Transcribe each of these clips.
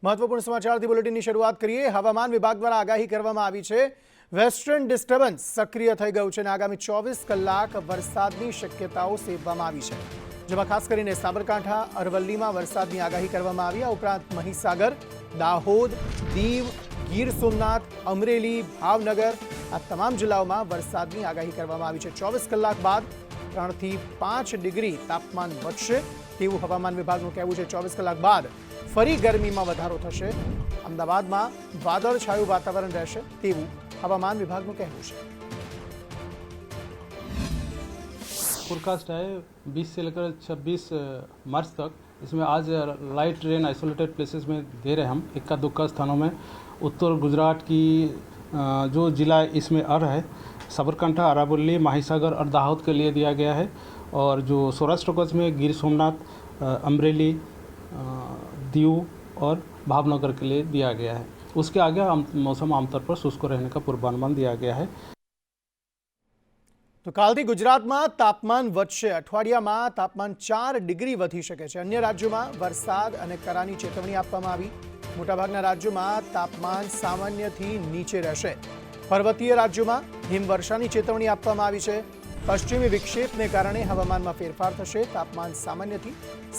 મહત્વપૂર્ણ સમાચારથી બુલેટિનની શરૂઆત કરીએ। હવામાન વિભાગ દ્વારા આગાહી કરવામાં આવી છે। વેસ્ટર્ન ડિસ્ટર્બન્સ સક્રિય થઈ ગયું છે અને આગામી 24 કલાક વરસાદની શક્યતાઓ સેવવામાં આવી છે, જેમાં ખાસ કરીને સાબરકાંઠા, અરવલ્લીમાં વરસાદની આગાહી કરવામાં આવી। આ ઉપરાંત મહીસાગર, દાહોદ, દીવ, ગીર સોમનાથ, અમરેલી, ભાવનગર આ તમામ જિલ્લાઓમાં વરસાદની આગાહી કરવામાં આવી છે। 24 કલાક બાદ 3 થી 5 ડિગ્રી તાપમાન વધશે તેવું હવામાન વિભાગનું કહેવું છે। 24 કલાક બાદ ફરી ગરમીમાં વધારો થશે। અમદાવાદમાં વાદળછાયું વાતાવરણ રહેશે તેવું હવામાન વિભાગનું કહેવું છે। फोरकास्ट है 20 से लेकर 26 मार्च तक। इसमें आज लाइट रेन आइसोलेटेड प्लेसेस में दे रहे हैं हम इक्का दुक्का स्थानों में। उत्तर गुजरात की जो ज़िला इसमें आ रहा है, साबरकांठा, अरावली, माहीसागर और दाहोद के लिए दिया गया है। और जो सौराष्ट्र कच्छ में गिर सोमनाथ, अमरेली, दीव और भावनगर के लिए दिया गया है। उसके आगे मौसम आमतौर पर शुष्क रहने का पूर्वानुमान दिया गया है। तो कालથી ગુજરાતમાં તાપમાન વધશે। અઠવાડિયામાં તાપમાન 4 ડિગ્રી વધી શકે છે। અન્ય રાજ્યોમાં વરસાદ અને કરાની ચેતવણી આપવામાં આવી। મોટાભાગના રાજ્યોમાં તાપમાન સામાન્યથી નીચે રહેશે। પર્વતીય રાજ્યોમાં હિમવર્ષાની ચેતવણી આપવામાં આવી છે। પશ્ચિમી વિક્ષેપને કારણે હવામાનમાં ફેરફાર થશે। તાપમાન સામાન્યથી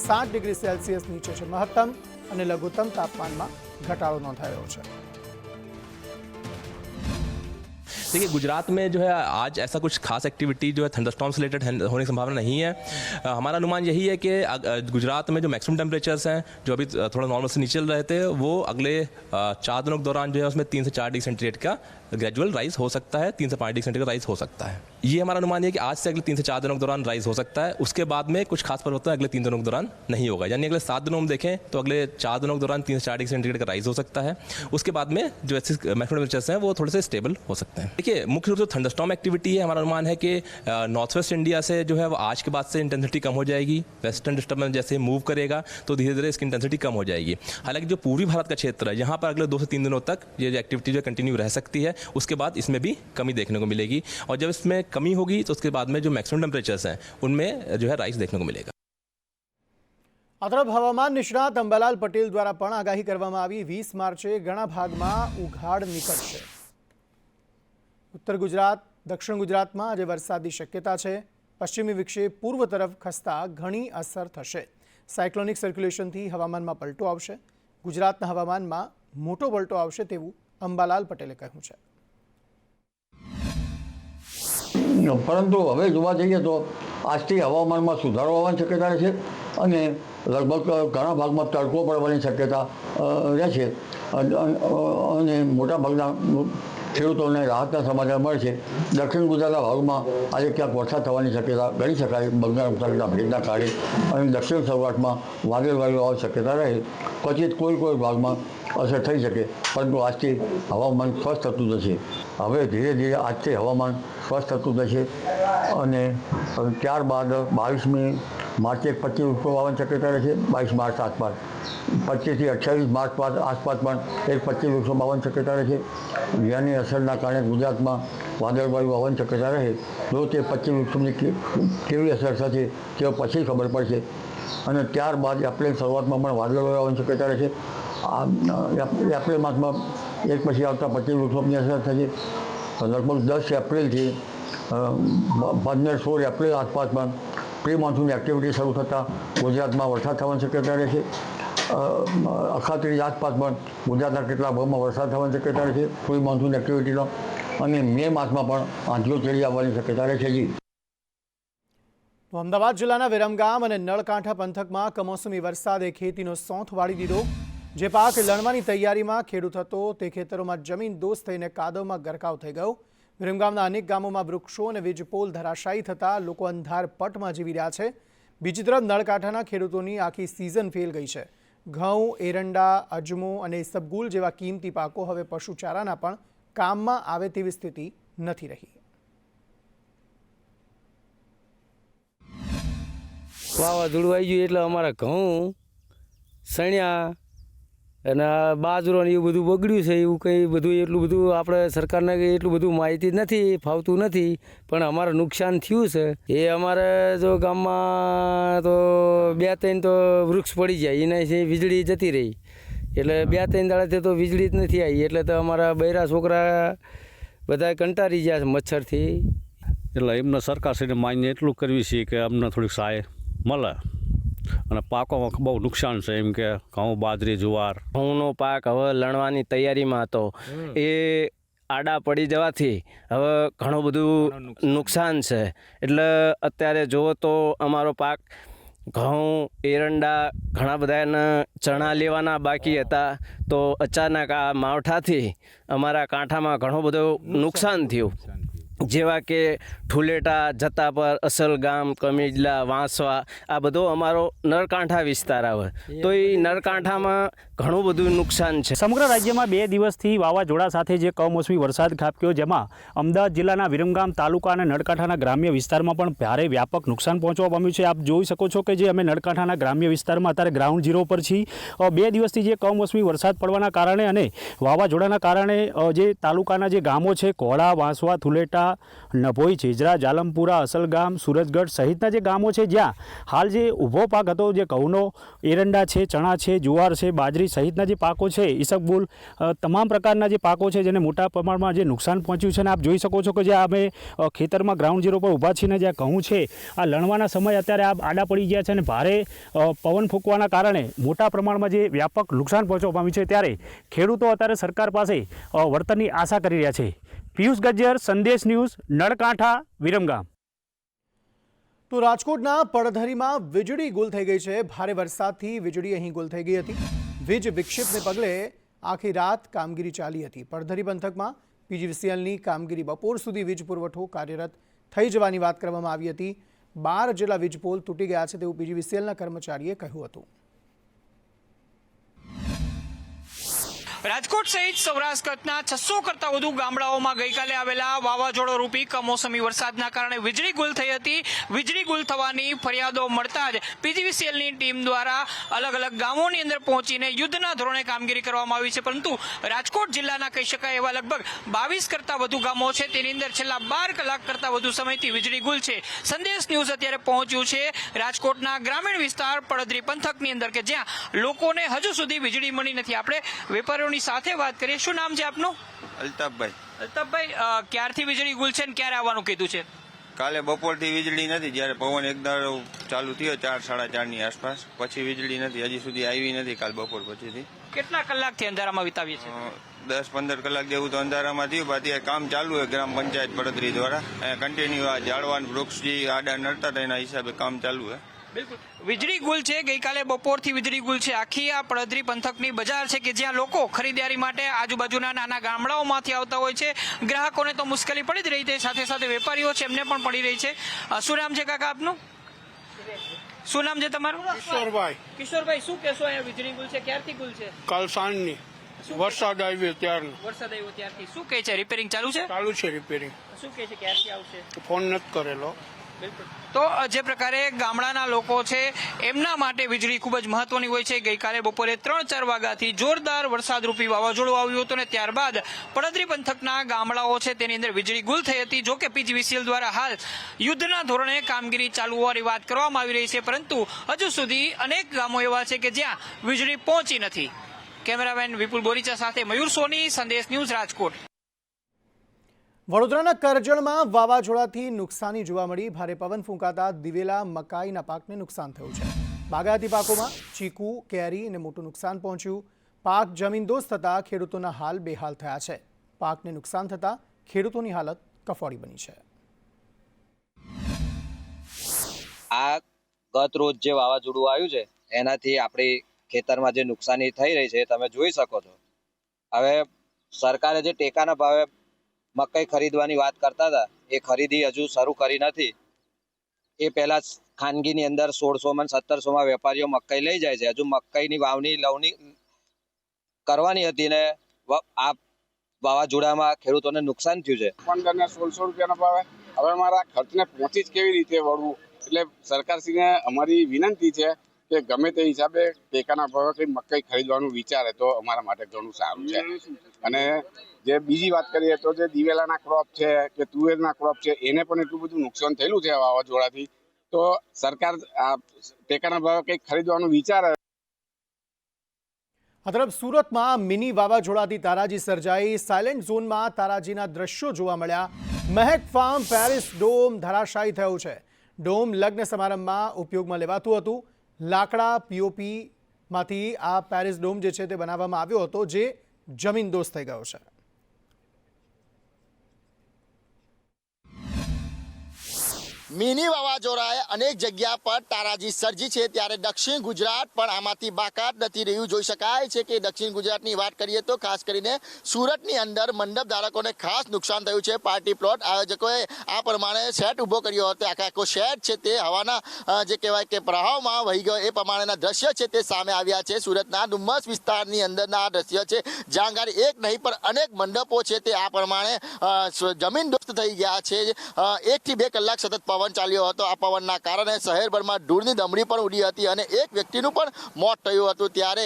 7 ડિગ્રી સેલ્સિયસ નીચે છે। મહત્તમ અને લઘુત્તમ તાપમાનમાં ઘટાડો નોંધાયો છે। देखिए, गुजरात में जो है आज ऐसा कुछ खास एक्टिविटी जो है थंडरस्टॉर्म से रिलेटेड होने की संभावना नहीं है। हमारा अनुमान यही है कि गुजरात में जो मैक्सिमम टेम्परेचर्स हैं जो अभी थोड़ा नॉर्मल से नीचे चल रहे थे, वो अगले 4 दिनों के दौरान जो है उसमें 3 से 4 डिग्री सेंटीग्रेड का ग्रेजुअल राइज हो सकता है। 3 से 5 डिग्री सेंटीग्रेड राइज हो सकता है। ये हमारा अनुमान है कि आज से अगले 3 से 4 दिनों के दौरान राइज हो सकता है। उसके बाद में कुछ खास परिवर्तन अगले 3 दिनों के दौरान नहीं होगा। यानी अगले 7 दिनों में देखें तो अगले 4 दिनों के दौरान 3 से 4 डिग्री सेंटीग्रेड का राइज हो सकता है। उसके बाद में जो मैक्सिमम टेम्परेचर्स हैं वो थोड़े से स्टेबल हो सकते हैं। देखिए, मुख्य रूप से थंडरस्टॉर्म एक्टिविटी है। हमारा अनुमान है कि नॉर्थ वेस्ट इंडिया से जो है वो आज के बाद से इंटेंसिटी कम हो जाएगी। वेस्टर्न डिस्टर्बेंस जैसे मूव करेगा तो धीरे धीरे इसकी इंटेंसिटी कम हो जाएगी। हालांकि जो पूर्वी भारत का क्षेत्र है, यहाँ पर अगले 2 से 3 दिनों तक ये एक्टिविटी जो कंटिन्यू रह सकती है। उसके बाद इसमें भी कमी देखने को मिलेगी और जब इसमें कमी होगी तो उसके बाद में जो मैक्सिमम टेम्परेचर्स हैं उनमें जो है राइज देखने को मिलेगा। આ તરફ હવામાન નિષ્ણાત અંબાલાલ પટેલ દ્વારા પણ આગાહી કરવામાં આવી। 20 માર્ચે ઘણા ભાગમાં ઉઘાડ નીકળશે। ઉત્તર ગુજરાત, દક્ષિણ ગુજરાતમાં આજે વરસાદની શક્યતા છે। પશ્ચિમી વિક્ષેપ પૂર્વ તરફ ખસતા ઘણી અસર થશે। સાયક્લોનિક સર્ક્યુલેશનથી હવામાનમાં પલટો આવશે। ગુજરાતના હવામાનમાં મોટો પલટો આવશે તેવું અંબાલાલ પટેલે કહ્યું છે। પરંતુ હવે જોવા જઈએ તો આજથી હવામાનમાં સુધારો આવવાની શક્યતા રહેશે અને લગભગ ઘણા ભાગમાં તડકો પડવાની શક્યતા રહેશે અને મોટાભાગના ખેડૂતોને રાહતના સમાચાર મળશે। દક્ષિણ ગુજરાતના ભાગમાં આજે ક્યાંક વરસાદ થવાની શક્યતા ગણી શકાય બંગાળ ઉપસાગરના ભેજના કારણે અને દક્ષિણ સૌરાષ્ટ્રમાં વાદળવાયુ આવવાની શક્યતા રહે। ક્વચિત કોઈ ભાગમાં અસર થઈ શકે, પરંતુ આજથી હવામાન સ્વસ્થ થતું જશે। હવે ધીરે ધીરે આજથી હવામાન સ્વસ્થ થતું જશે અને ત્યારબાદ 22મી માર્ચે 25 વૃક્ષો વાવવાની શક્યતા રહેશે। 22 માર્ચ આસપાસ 25 થી 28 માર્ચ આસપાસ પણ 25 વૃક્ષો વાવવાની શક્યતા રહેશે। જેની અસરના કારણે ગુજરાતમાં વાદળવાયુ આવવાની શક્યતા રહે। જો તે 25 વૃક્ષોની કેવી અસર થશે તે પછી ખબર પડશે અને ત્યારબાદ એપ્રિલ શરૂઆતમાં પણ વાદળવાયુ આવવાની શક્યતા રહેશે। એપ્રિલ માસમાં એક પછી આવતા 25 વૃક્ષોની અસર થશે। લગભગ 10 એપ્રિલથી 15-16 એપ્રિલ આસપાસ પણ પ્રી મોન્સૂન એક્ટિવિટી શરૂ થતાં ગુજરાતમાં વરસાદ થવાની શક્યતા રહેશે। અખાત્રીજ આસપાસ પણ ગુજરાતના કેટલાક ભાગમાં વરસાદ થવાની શક્યતા રહેશે પ્રી મોન્સૂન એક્ટિવિટીનો અને મે માસમાં પણ આંધળો ચડી આવવાની શક્યતા રહેશે। જી, તો અમદાવાદ જિલ્લાના વિરમગામ અને નળકાંઠા પંથકમાં કમોસમી વરસાદે ખેતીનો સોંથ વાળી દીધો। જે પાક લણવાની તૈયારીમાં ખેડૂત હતો તે ખેતરોમાં જમીન દોસ્ત થઈને કાદવમાં ગરકાવ થઈ ગયો। વિરમગામના અનેક ગામોમાં વૃક્ષો અને વીજપોલ ધરાશાયી થતાં લોકો અંધારપટમાં જીવી રહ્યા છે। બીજી તરફ નળકાંઠાના ખેડૂતોની આખી સિઝન ફેલ ગઈ છે। ઘઉં, એરંડા, અજમો અને ઇસબગુલ જેવા કિંમતી પાકો હવે પશુચારાના પણ કામમાં આવે તેવી સ્થિતિ નથી રહી। વાવાઝોડું આવી ગયું એટલે અમારા ઘઉં, સણ્યા અને બાજરો ને એવું બધું બગડ્યું છે। એવું કંઈ બધું એટલું બધું આપણે સરકારને એટલું બધું માહિતી નથી, ફાવતું નથી, પણ અમારે નુકસાન થયું છે। એ અમારે જો ગામમાં તો 2-3 તો વૃક્ષ પડી જાય, એના વીજળી જતી રહી। એટલે 2-3 દાડાથી તો વીજળી જ નથી આવી, એટલે તો અમારા બૈરા છોકરા બધા કંટાળી ગયા છે મચ્છરથી. એટલે એમને સરકારશ્રીને માન્ય એટલું કરવી છે કે અમને થોડીક સહાય મળે. અને પાકોમાં બહુ નુકસાન છે, એમ કે ઘઉં, બાજરી, જુવાર. ઘઉંનો પાક હવે લણવાની તૈયારીમાં હતો, એ આડા પડી જવાથી હવે ઘણું બધું નુકસાન છે. એટલે અત્યારે જુઓ તો અમારો પાક ઘઉં, એરંડા, ઘણા બધાના ચણા લેવાના બાકી હતા, તો અચાનક આ માવઠાથી અમારા કાંઠામાં ઘણું બધું નુકસાન થયું. જેવા કે ઠુલેટા, જતાપર, અસલગામ, કમીજલા, વાંસવા, આ બધો અમારો નળકાંઠા વિસ્તાર આવે, તો એ નળકાંઠામાં ઘણું બધું નુકસાન છે. સમગ્ર રાજ્યમાં 2 દિવસથી વાવાઝોડા સાથે જે કમોસમી વરસાદ ખાબક્યો, જેમાં અમદાવાદ જિલ્લાના વિરમગામ તાલુકા અને નળકાંઠાના ગ્રામ્ય વિસ્તારમાં પણ ભારે વ્યાપક નુકસાન પહોંચવા પામ્યું છે. આપ જોઈ શકો છો કે જે અમે નળકાંઠાના ગ્રામ્ય વિસ્તારમાં અત્યારે ગ્રાઉન્ડ ઝીરો પર છીએ. 2 દિવસથી જે કમોસમી વરસાદ પડવાના કારણે અને વાવાઝોડાના કારણે જે તાલુકાના જે ગામો છે, કોળા, વાંસવા, થુલેટા, નભોઈ, જેજરા, જાલમપુરા, અસલગામ, સુરજગઢ સહિતના જે ગામો છે, જ્યાં હાલ જે ઊભો પાક હતો, જે ઘઉંનો, એરંડા છે, ચણા છે, જુવાર છે, બાજરી સહિતના જે પાકો છે, ઈસબગુલ, તમામ પ્રકારના જે પાકો છે, જેને મોટા પ્રમાણમાં જે નુકસાન પહોંચ્યું છે. અને આપ જોઈ શકો છો કે જ્યાં અમે ખેતરમાં ગ્રાઉન્ડ ઝીરો પર ઊભા છીએ, જ્યાં ઘઉં છે, આ લણવાના સમય અત્યારે આ આડા પડી ગયા છે અને ભારે પવન ફૂંકવાના કારણે મોટા પ્રમાણમાં જે વ્યાપક નુકસાન પહોંચવા પામ્યું છે, ત્યારે ખેડૂતો અત્યારે સરકાર પાસે વળતરની આશા કરી રહ્યા છે. પિયુષ ગજ્જર, સંદેશ ન્યૂઝ, નળકાંઠા, વિરમગામ. તો રાજકોટના પડધરીમાં વીજળી ગુલ થઈ ગઈ છે. ભારે વરસાદથી વીજળી અહીં ગુલ થઈ ગઈ હતી. વીજ વિક્ષેપને પગલે આખી રાત કામગીરી ચાલી હતી. પડધરી પંથકમાં પીજીવીસીએલની કામગીરી બપોર સુધી વીજ પુરવઠો કાર્યરત થઈ જવાની વાત કરવામાં આવી હતી. 12 જેટલા વીજ પોલ તૂટી ગયા છે તેવું પીજીવીસીએલના કર્મચારીએ કહ્યું હતું. રાજકોટ સહિત સૌરાષ્ટ્ર કચ્છના 600 કરતાં વધુ ગામડાઓમાં ગઈકાલે આવેલા વાવાઝોડો રૂપી કમોસમી વરસાદના કારણે વીજળી ગુલ થઈ હતી. વીજળી ગુલ થવાની ફરિયાદો મળતા જ પીજીવીસીએલની ટીમ દ્વારા અલગ અલગ ગામોની અંદર પહોંચીને યુદ્ધના ધોરણે કામગીરી કરવામાં આવી છે. પરંતુ રાજકોટ જિલ્લાના કહી શકાય એવા લગભગ 22 કરતાં વધુ ગામો છે, તેની અંદર છેલ્લા 12 કલાક કરતાં વધુ સમયથી વીજળી ગુલ છે. સંદેશ ન્યૂઝ અત્યારે પહોંચ્યું છે રાજકોટના ગ્રામીણ વિસ્તાર પડધરી પંથકની અંદર, કે જ્યાં લોકોને હજુ સુધી વીજળી મળી નથી. આપણે વેપારીઓની સાથે વાત કરીએ. શું નામ છે આપનું? અલ્તાફભાઈ. અલ્તાફભાઈ, ક્યારથી વીજળી ગુલ છે ને ક્યારે આવવાનું કીધું છે? કાલે બપોરથી વીજળી નથી, જ્યારે પવન એક દાડો ચાલુ થયો 4-4:30 ની આસપાસ, પછી વીજળી નથી, હજી સુધી આવી નથી. કાલ બપોર પછીથી. કેટલા કલાકથી અંધારામાં વિતાવીએ છે? 10-15 કલાક જેવું તો અંધારામાં થયું. અત્યારે કામ ચાલુ હોય ગ્રામ પંચાયત પડધરી દ્વારા. કન્ટિન્યુ આ ઝાડવાન વૃક્ષ જે આડા નડતા હતા એના હિસાબે કામ ચાલુ હોય. બિલકુલ વીજળી ગુલ છે. ગઈકાલે બપોરથી વીજળી ગુલ છે. આખી આ પડધરી પંથકની બજાર છે કે જ્યાં લોકો ખરીદારી માટે આજુબાજુના નાના ગામડાઓમાંથી આવતા હોય છે. ગ્રાહકોને તો મુશ્કેલી પડી જ રહી છે, સાથે સાથે વેપારીઓ છે એમને પણ પડી રહી છે. શું નામ છે કાકા આપનું? શું નામ છે તમારું? કિશોરભાઈ. કિશોરભાઈ, શું કહેશો? અહીંયા વીજળી ગુલ છે, ક્યારથી ગુલ છે? કાલ સાંજની વરસાદ આવ્યો ત્યારનો. વરસાદ આવ્યો ત્યારથી. શું કહે છે, રિપેરિંગ ચાલુ છે? ચાલુ છે રિપેરિંગ. શું કહે છે, ક્યારથી આવશે? ફોન નથી કરેલો. તો જે પ્રકારે ગામડાના લોકો છે એમના માટે વીજળી ખૂબ જ મહત્વની હોય છે. ગઈકાલે બપોરે 3-4 વાગ્યાથી જોરદાર વરસાદરૂપી વાવાઝોડું આવ્યું હતું અને ત્યારબાદ પડધરી પંથકના ગામડાઓ છે તેની અંદર વીજળી ગુલ થઈ હતી. જો કે પીજીવીસીએલ દ્વારા હાલ યુદ્ધના ધોરણે કામગીરી ચાલુ હોવાની વાત કરવામાં આવી રહી છે, પરંતુ હજુ સુધી અનેક ગામો એવા છે કે જ્યાં વીજળી પહોંચી નથી. કેમેરામેન વિપુલ બોરીચા સાથે મયુર સોની, સંદેશ ન્યૂઝ, રાજકોટ. વડોદરાના કરજણમાં વાવાઝોડાથી નુકસાની જોવા મળી. ભારે પવન ફૂંકાતા દિવેલા, મકાઈના પાકને નુકસાન થયું છે. બાગાયતી પાકોમાં ચીકુ, કેરી અને મોટું નુકસાન પહોંચ્યું. પાક જમીનદોસ્ત થતાં ખેડૂતોના હાલ બેહાલ થયા છે. પાકને નુકસાન થતાં ખેડૂતોની હાલત કફોડી બની છે. આ ગત રોજ જે વાવાઝોડું આવ્યું છે એનાથી આપણી ખેતરમાં જે નુકસાની થઈ રહી છે તમે જોઈ શકો છો. હવે સરકારે જે ટેકાના ભાવે મકાઈ ખરીદવાની વાત કરતા હતા એ ખરીદી હજુ શરૂ કરી નથી. એ પહેલા ખાનગીની અંદર 1600-1700 વેપારીઓ મકાઈ લઈ જાય છે. હજુ મકાઈની લવણી કરવાની હતી ને આ વાવાઝોડામાં ખેડૂતોને નુકસાન થયું છે. 15 ને 1600 રૂપિયાના ભાવે હવે અમારા ખર્ચને પહોંચી જ કેવી રીતે વળવું? એટલે સરકારશ્રીને અમારી વિનંતી છે કે ગમે તે હિસાબે ટેકાના ભાવે કંઈ મકાઈ ખરીદવાનું વિચારે તો અમારા માટે ઘણું સારું છે. અને જે બીજી વાત કરીએ તો જે દિવેલાના ક્રોપ છે કે તુવેરના ક્રોપ છે એને પણ એટલું બધું નુકસાન થયેલું છે વાવાઝોડાથી, તો સરકાર ટેકાના ભાવે કંઈક ખરીદવાનું વિચારે. આ તરફ સુરતમાં મિની વાવાઝોડાથી તારાજી સર્જાઈ. સાયલેન્ટ ઝોનમાં તારાજીના દ્રશ્યો જોવા મળ્યા. મહેક ફાર્મ પેરિસ ડોમ ધરાશાયી થયો છે. ડોમ લગ્ન સમારંભમાં ઉપયોગમાં લેવાતું હતું. લાકડા પીઓપીમાંથી આ પેરિસ ડોમ જે છે તે બનાવવામાં આવ્યો હતો, જે જમીનદોસ્ત થઈ ગયો છે. મિની વાવાઝોડાએ અનેક જગ્યા પર તારાજી સર્જી છે, ત્યારે દક્ષિણ ગુજરાત પણ આમાંથી બાકાત નથી રહ્યું. જોઈ શકાય છે કે દક્ષિણ ગુજરાતની વાત કરીએ તો ખાસ કરીને સુરતની અંદર મંડપ ધારકોને ખાસ નુકસાન થયું છે. પાર્ટી પ્લોટ આયોજકોએ આ પ્રમાણે સેટ ઊભો કર્યો હતો. આખો સેટ છે તે હવાના જે કહેવાય કે પ્રવાહમાં વહી ગયો એ પ્રમાણેના દ્રશ્ય છે તે સામે આવ્યા છે. સુરતના ડુમ્મસ વિસ્તારની અંદરના આ દ્રશ્ય છે, જ્યાં આગળ એક નહીં પણ અનેક મંડપો છે તે આ પ્રમાણે જમીનદોસ્ત થઈ ગયા છે. 1 થી 2 કલાક સતત પવન ચાલ્યો હતો. આ પવનના કારણે શહેરભરમાં ધૂળની દમડી પણ ઉડી હતી અને એક વ્યક્તિનું પણ મોત થયું હતું. ત્યારે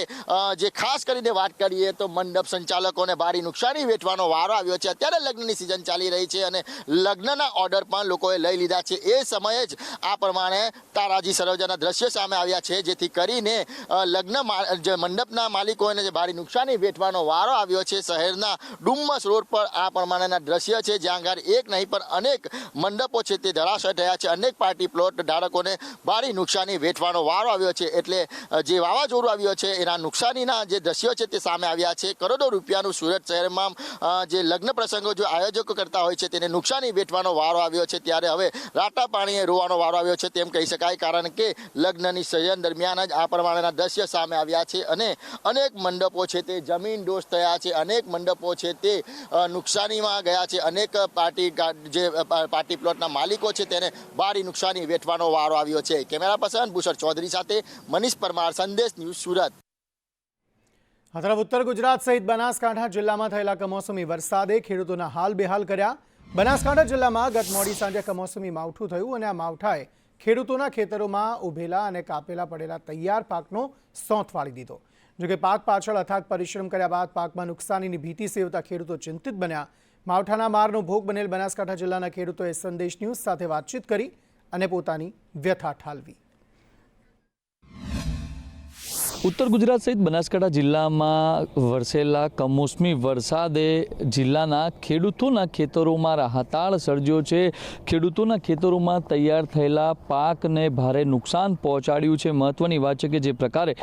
જે ખાસ કરીને વાત કરીએ તો મંડપ સંચાલકોને ભારે નુકસાની વેઠવાનો વારો આવ્યો છે. અત્યારે લગ્નની સિઝન ચાલી રહી છે અને લગ્નના ઓર્ડર પણ લોકોએ લઈ લીધા છે. એ સમયે જ આ પ્રમાણે તારાજી સરોજાના દ્રશ્યો સામે આવ્યા છે, જેથી કરીને લગ્ન જે મંડપના માલિકોને જે ભારે નુકસાની વેઠવાનો વારો આવ્યો છે. શહેરના ડુમ્મસ રોડ પર આ પ્રમાણેના દ્રશ્ય છે, જ્યાં આગળ એક નહીં પણ અનેક મંડપો છે તે ધરાશય થયા છે. અનેક પાર્ટી પ્લોટ ધારકોને ભારે નુકસાની વેઠવાનો વારો આવ્યો છે. એટલે જે વાવાઝોડું આવ્યો છે એના નુકસાનીના જે દ્રશ્યો છે તે સામે આવ્યા છે. કરોડો રૂપિયાનું સુરત શહેરમાં જે લગ્ન પ્રસંગો જો આયોજકો કરતા હોય છે તેને નુકસાની વેઠવાનો વારો આવ્યો છે. ત્યારે હવે રાટા પાણીએ રોવાનો વારો આવ્યો છે તેમ કહી શકાય, કારણ કે લગ્નની સિઝન દરમિયાન જ આ પ્રમાણેના દ્રશ્ય સામે આવ્યા છે અને અનેક મંડપો છે તે જમીનદોસ્ત થયા છે. અનેક મંડપો છે તે નુકસાનીમાં ગયા છે. અનેક પાર્ટી પ્લોટના માલિકો છે તેને ભારે નુકસાની વેઠવાનો વારો આવ્યો છે. કેમેરા પર્સન ભૂષણ ચૌધરી સાથે મનીષ પરમાર, સંદેશ ન્યૂઝ, સુરત. આ તરફ ઉત્તર ગુજરાત સહિત બનાસકાંઠા જિલ્લામાં થયેલા કમોસમી વરસાદે ખેડૂતોના હાલ બેહાલ કર્યા. બનાસકાંઠા જિલ્લામાં ગત મોડી સાંજે કમોસમી માવઠું થયું અને આ માવઠાએ ખેડૂતોના ખેતરોમાં ઉભેલા અને કાપેલા પડેલા તૈયાર પાકનો સોંથ વાળી દીધો. જોકે પાક પાછળ અથાગ પરિશ્રમ કર્યા બાદ પાકમાં નુકસાનીની ભીતિ સેવતા ખેડૂતો ચિંતિત બન્યા. માવઠાના મારનો ભોગ બનેલ બનાસકાંઠા જિલ્લાના ખેડૂતોએ સંદેશ ન્યૂઝ સાથે વાતચીત કરી અને પોતાની વ્યથા ઠાલવી. ઉત્તર ગુજરાત સહિત બનાસકાંઠા જિલ્લામાં વરસેલા કમોસમી વરસાદે જિલ્લાના ખેડૂતોના ખેતરોમાં રાહતાળ સર્જ્યો છે. ખેડૂતોના ખેતરોમાં તૈયાર થયેલા પાકને ભારે નુકસાન પહોંચાડ્યું છે. મહત્વની વાત છે કે જે પ્રકારે